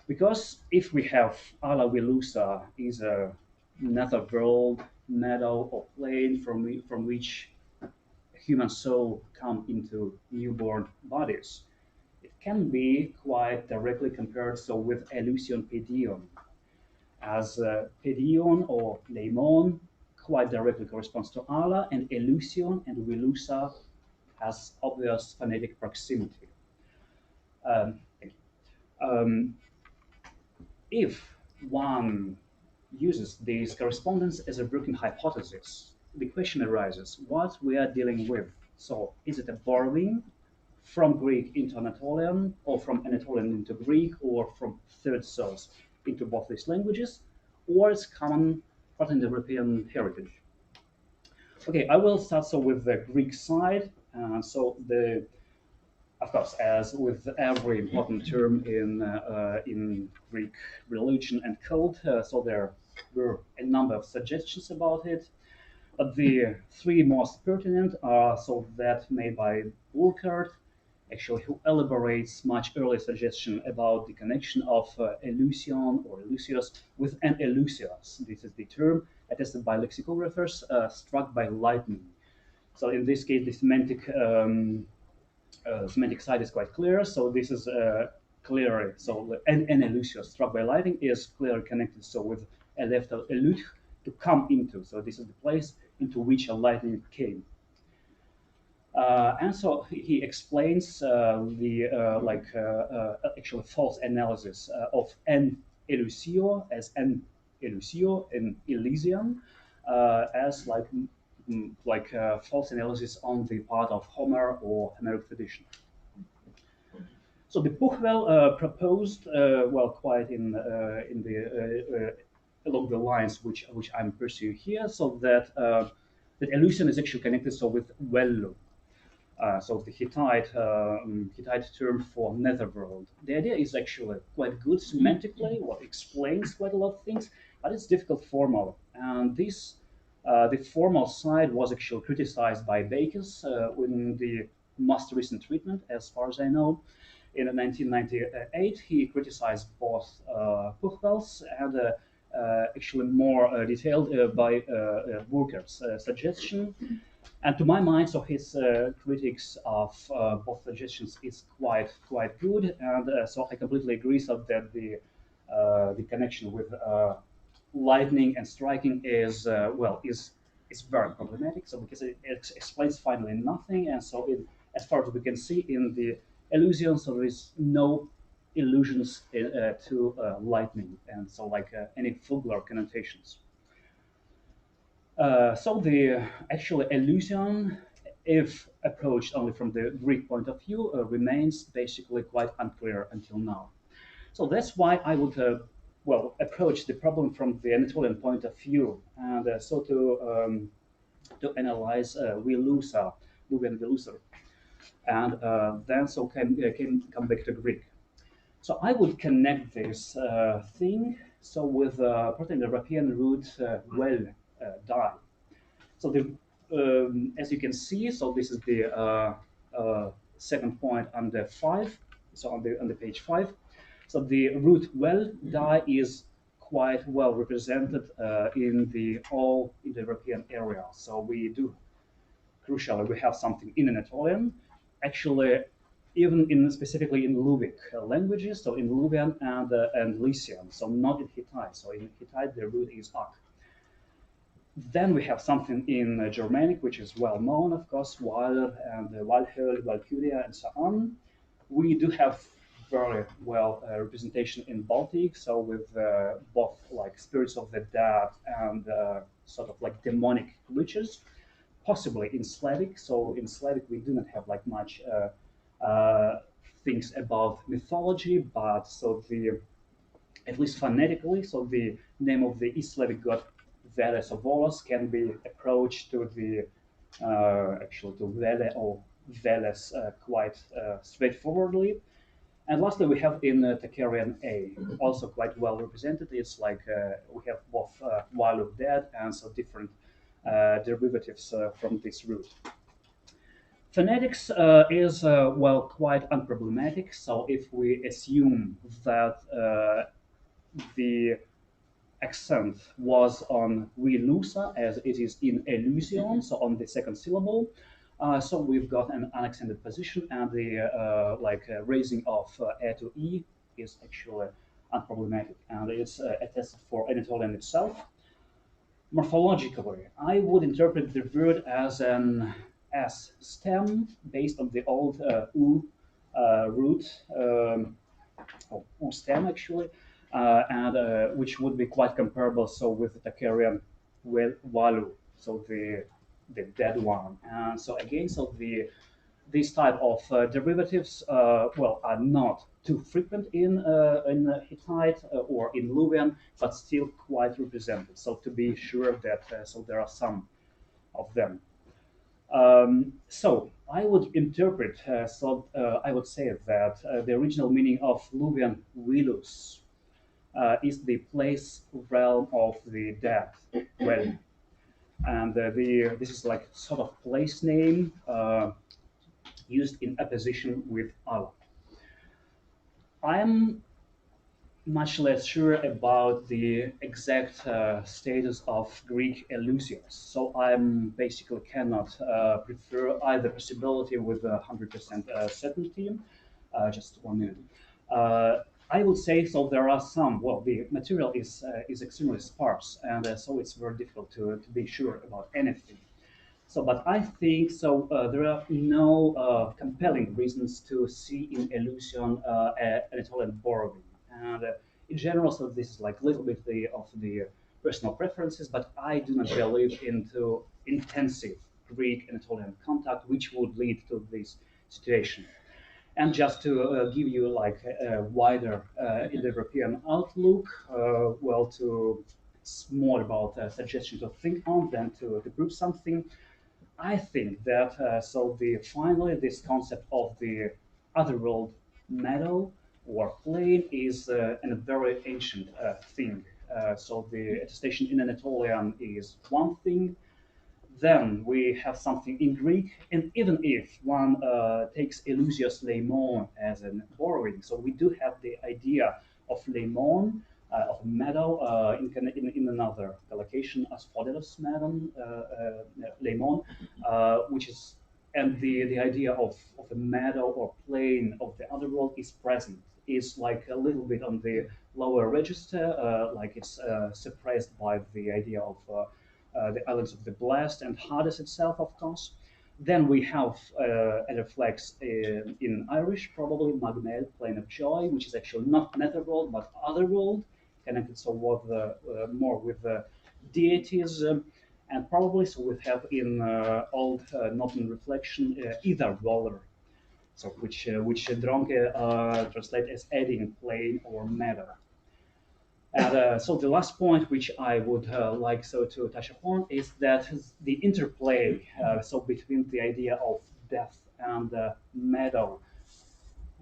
Because if we have Allah Wilusa is a netherworld, meadow or plain from which human soul come into newborn bodies, it can be quite directly compared with Elysion Pedion, as Pedion or Leymon quite directly corresponds to Allah, and Elysion and Wilusa has obvious phonetic proximity. if one uses this correspondence as a working hypothesis, the question arises, what we are dealing with. So is it a borrowing from Greek into Anatolian, or from Anatolian into Greek, or from third source into both these languages, or it's common part of Indo-European heritage? Okay, I will start so with the Greek side. Of course, as with every important term in Greek religion and cult, so there were a number of suggestions about it. But the three most pertinent are so that made by Burckhardt, actually, who elaborates much earlier suggestion about the connection of Elysion or Elysios with an Elysios. This is the term attested by lexicographers struck by lightning. So in this case, the semantic side is quite clear. So this is clearly, so an Elysios struck by lightning is clearly connected so with a left elut to come into. So this is the place into which a lightning came. And so he explains actually false analysis of an Elysio as an Elysio in Elysian as false analysis on the part of Homer or Homeric tradition. So the Buchwell proposed, quite along the lines which I'm pursuing here, so that that Elysian is actually connected so with Wellu. So the Hittite term for Netherworld. The idea is actually quite good semantically, what explains quite a lot of things, but it's difficult formal. And this, the formal side was actually criticized by Bakers in the most recent treatment, as far as I know. In 1998, he criticized both Buchwell's and actually more detailed by Burckhardt's suggestion. And to my mind, so his critics of both suggestions is quite good, and so I completely agree. So that the connection with lightning and striking is very problematic. So because it explains finally nothing, and so as far as we can see in the illusion, so there is no illusions to lightning, and so any Fugler connotations. So the actual illusion, if approached only from the Greek point of view, remains basically quite unclear until now. So that's why I would approach the problem from the Anatolian point of view, and so to analyze wiluša, Luwian wiluša, and then so can come back to Greek. So I would connect this thing so with Proto-European root die. So as you can see, so this is the second point under 5. So on the page 5. So the root die is quite well represented in the all Indo-European area. So we do crucially we have something in Anatolian, actually even specifically in Luwic languages. So in Luwian and Lycian. So not in Hittite. So in Hittite the root is ak. Then we have something in Germanic, which is well known, of course, Weiler and Walhöl, Valkyria, and so on. We do have very well representation in Baltic, so with both spirits of the dead and sort of demonic creatures, possibly in Slavic. So in Slavic we do not have much things about mythology, but so at least phonetically, so the name of the East Slavic god Veles or Volos can be approached to the to Vele or Veles quite straightforwardly. And lastly, we have in Takarian A, also quite well represented. It's we have both while of dead and so different derivatives from this root. Phonetics is quite unproblematic. So if we assume that the accent was on wiluša as it is in Elysion, so on the second syllable. So we've got an unaccented position, and the raising of A to E is actually unproblematic, and it's attested for Anatolian itself. Morphologically, I would interpret the word as an S stem based on the old U root, or U stem actually. and which would be quite comparable with the Takkarian walu, so the dead one. And so again, these type of derivatives are not too frequent in Hittite or in Luwian, but still quite represented. So to be sure that there are some of them. So I would interpret, I would say that the original meaning of Luwian wiluš is the place realm of the dead realm, and this is like sort of place name used in opposition with Allah. I'm much less sure about the exact status of Greek Elysios, so I'm basically cannot prefer either possibility with 100% certainty. Just 1 minute. I would say so. There are some. Well, the material is extremely sparse, and so it's very difficult to be sure about anything. So, but I think so. There are no compelling reasons to see in Elysion Anatolian borrowing, and in general, so this is like a little bit of the personal preferences. But I do not believe into intensive Greek Anatolian contact, which would lead to this situation. And just to give you like a wider Indo-European outlook, it's more about a suggestion to think on than to prove something. I think that finally this concept of the otherworld meadow or plain is a very ancient thing. So the attestation in Anatolian is one thing. Then we have something in Greek, and even if one takes Elysios leymon as a borrowing, so we do have the idea of leymon, of a meadow in another collocation as Fodelos meadow, leymon, which is, and the idea of a meadow or plain of the other world is present, is like a little bit on the lower register, like it's suppressed by the idea of the islands of the Blessed and Hades itself, of course. Then we have a reflex in Irish, probably Magmel, Plain of Joy, which is actually not Netherworld but Otherworld, connected more with the deities, and probably so we have in old Northern reflection either roller, so which Dronke translate as adding plain or meadow. And so the last point which I would like to touch upon is that the interplay between the idea of death and meadow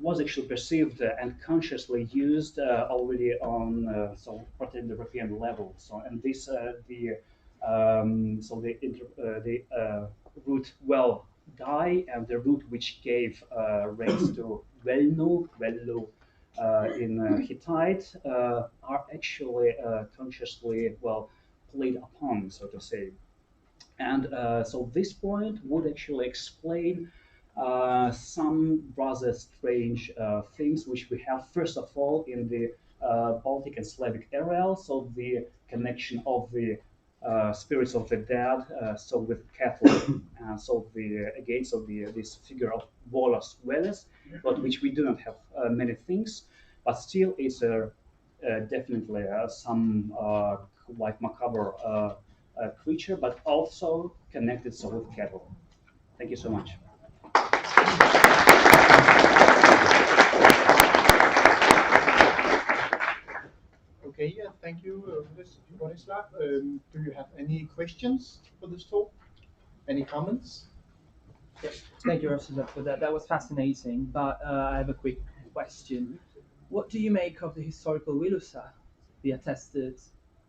was actually perceived and consciously used already on Proto-Indo-European level. So and this the root well die and the root which gave rise to velnu in Hittite are actually consciously played upon, so to say. And so this point would actually explain some rather strange things which we have, first of all, in the Baltic and Slavic area, so the connection of the spirits of the dead, with cattle, this figure of volos veles, but which we do not have many things, but still it's definitely some quite macabre creature, but also connected with cattle. Thank you so much. Okay, yeah, thank you, Rostislav. Do you have any questions for this talk? Any comments? Yes. Thank you, Rostislav, for that. That was fascinating, but I have a quick question. What do you make of the historical wiluša, the attested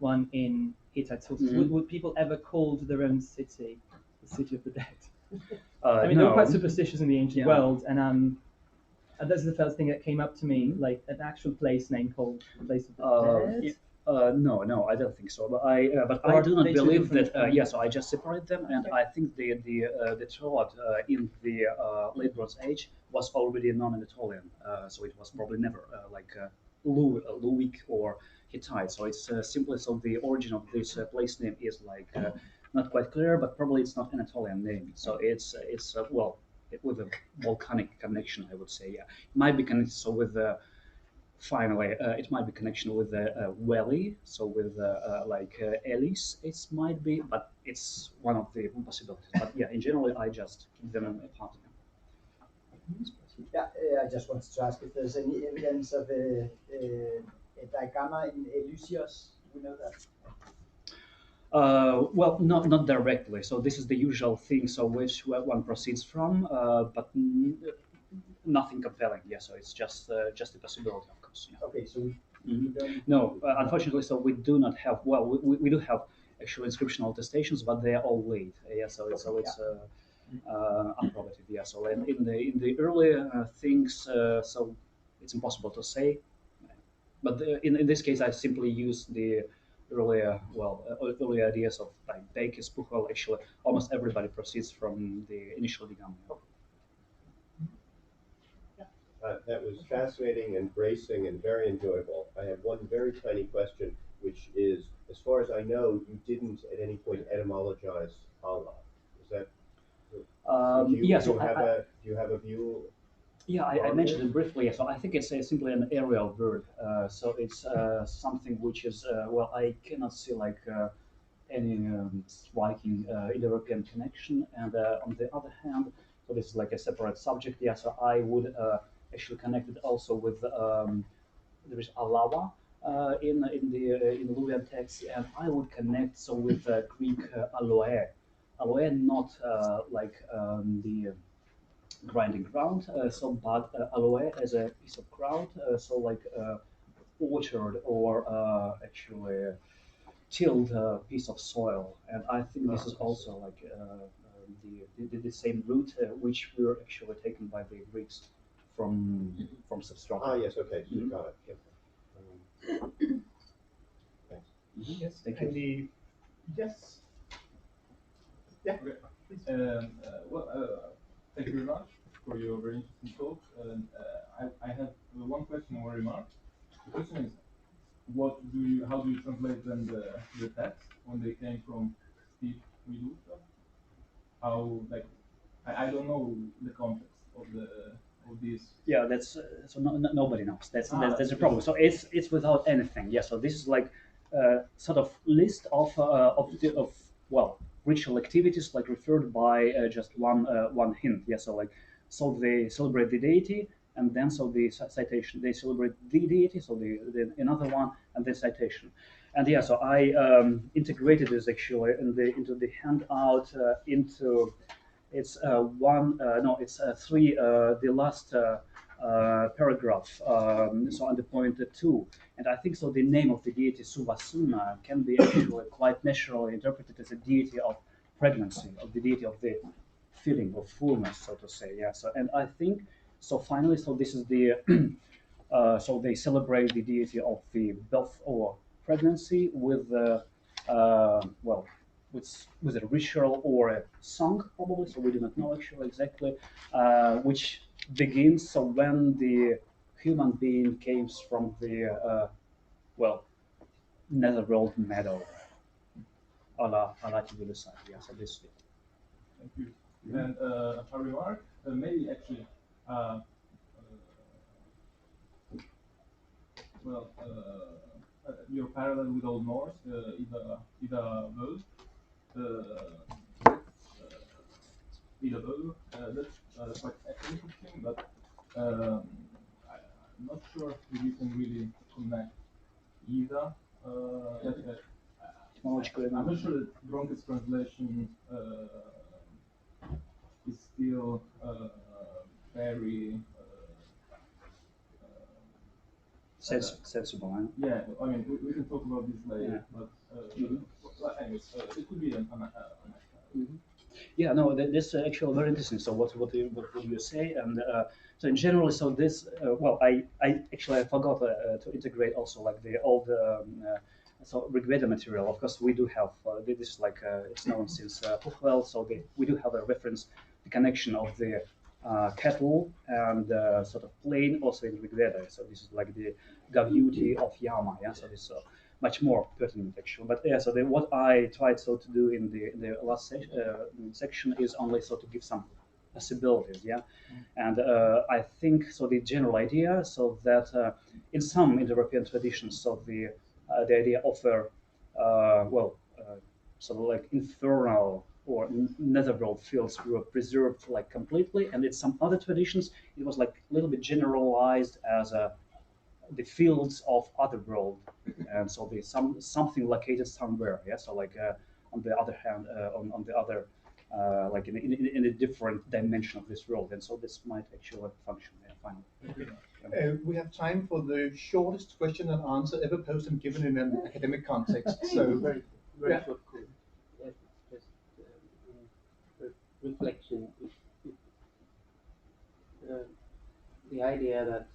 one in Hittite sources? Would people ever call the Roman city the city of the dead? I mean, they were quite superstitious in the ancient world, and that's the first thing that came up to me, like an actual place name called the place of the dead. No, I don't think so. But I do not believe that. So I just separate them, and I think the thought in the late Bronze Age was already non-Anatolian, so it was probably never Luwic or Hittite. So it's simply the origin of this place name is not quite clear, but probably it's not Anatolian name. So it's with a volcanic connection, I would say. Yeah, it might be connected with the finally, it might be connection with the valley, so with like Ely's, it might be, but it's one of the possibilities. But yeah, in general, I just keep them apart. Yeah, I just wanted to ask if there's any evidence of a digamma in Elysios. We know that. Well, not directly. So this is the usual thing. So which one proceeds from, but nothing compelling. Yeah. So it's just a possibility, of course. Yeah. Okay. So we don't. No, unfortunately, so we do not have. Well, we do have actual inscriptional attestations, but they are all late. Yeah. So it's unprobative. Yeah. So in the earlier things, so it's impossible to say. But in this case, I simply use the earlier ideas of like Baker's book. Well, actually, almost everybody proceeds from the initial digamma. That was fascinating and bracing and very enjoyable. I have one very tiny question, which is, as far as I know, you didn't at any point etymologize Allah. Is that? Do you have a view? Yeah, I mentioned it briefly. So I think it's simply an aerial word. So it's something which is well, I cannot see like any striking Indo-European connection. And on the other hand, so this is like a separate subject. Yeah, so I would actually connect it also with there is Alawa in the Lydian text, and I would connect so with Greek aloe. Aloe, not like the grinding ground, but aloe as a piece of ground, so like orchard or actually tilled piece of soil, and I think this is also like the same root which were actually taken by the Greeks from substratum. Ah, yes, okay, so you got it. Yep. Thanks. Yes, thank you. Yes. Yeah. Okay. Thank you very much for your very interesting talk. And I have one question or remark. The question is, how do you translate then the text when they came from Steve Miluta? How, like, I don't know the context of this. Yeah, that's so nobody knows. That's the problem. So it's without anything. Yeah. So this is like sort of list of well, ritual activities like referred by just one hint. Yeah. So they celebrate the deity, and then so the citation, they celebrate the deity, so the another one, and the citation. And yeah, so I integrated this actually into the handout into it's three the last paragraph, so on the point 2, and I think so the name of the deity Suvasuna can be actually quite naturally interpreted as a deity of pregnancy, of the deity of the filling, of fullness, so to say. Yeah. So and I think so. Finally, so this is the so they celebrate the deity of the birth or pregnancy with well, with a ritual or a song probably. So we do not know actually exactly, which begins so when the human being comes from the well, Netherworld meadow. Allah Tibilusai. Yeah. So this is it. Thank you. And a remark, maybe actually, well, your parallel with Old Norse, Ida Völ, that's quite interesting, but I'm not sure if you can really connect Ida. I'm not sure that Bronke's translation is still very sensible. Huh? Yeah, I mean we can talk about this later, but anyways, it could be an Yeah, no, that's actually very interesting. So what would you say? And so in general, so this well, I actually forgot to integrate also like the old so Rigveda material. Of course, we do have this is like it's known since Puchwell, so we do have a reference, the connection of the cattle and sort of plain also in Rigveda. So this is like the Gavyuti of Yama. Yeah, so this much more pertinent actually. But yeah, so what I tried so to do in the last section is only so to give some possibilities. Yeah, and I think so. The general idea, so that in some Indo-European traditions, so the idea of sort of like infernal or netherworld fields were preserved like completely, and in some other traditions it was like a little bit generalized as the fields of other world, and so the something located somewhere. Yeah, so like on the other hand, on the other like in a different dimension of this world, and so this might actually function. Yeah, finally. We have time for the shortest question and answer ever posed and given in an academic context. So very short comment. Just reflection. The idea that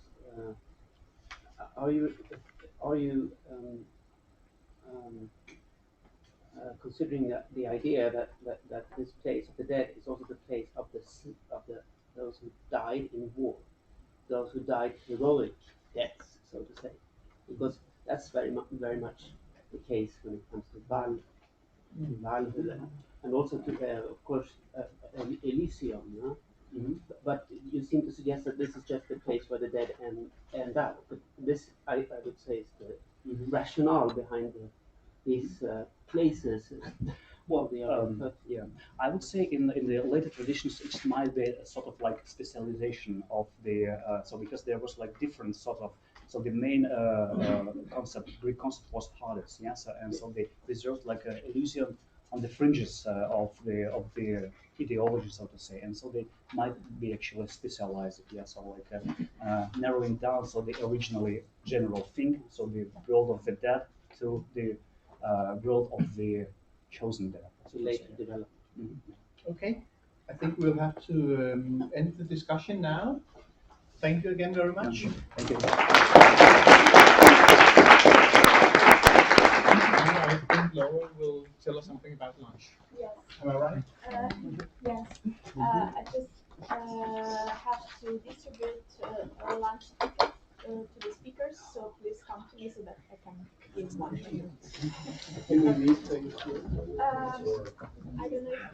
are you considering that the idea that this place of the dead is also the place of those who died in war, those who died heroic deaths, so to say, because that's very much the case when it comes to Valhalla, and also to of course Elysium. No? Mm-hmm. But you seem to suggest that this is just the place where the dead end up. But this, I would say, is the rationale behind these places. Well, yeah, I would say in the later traditions it might be a sort of like specialization of the so because there was like different sort of, so the main Greek concept was Hades, yeah, so, and so they preserved like an illusion on the fringes of the ideology, so to say, and so they might be actually specialized, yeah, so like narrowing down so the originally general thing, so the world of the dead to the world of the chosen dead. So later developed. Mm-hmm. Okay, I think we'll have to end the discussion now. Thank you again very much. Thank you. I think Laura will tell us something about lunch. Yes. Am I right? Yes. I just have to distribute a lunch ticket to the speakers, so please come to me so that I can give lunch to you. Can we meet I don't know if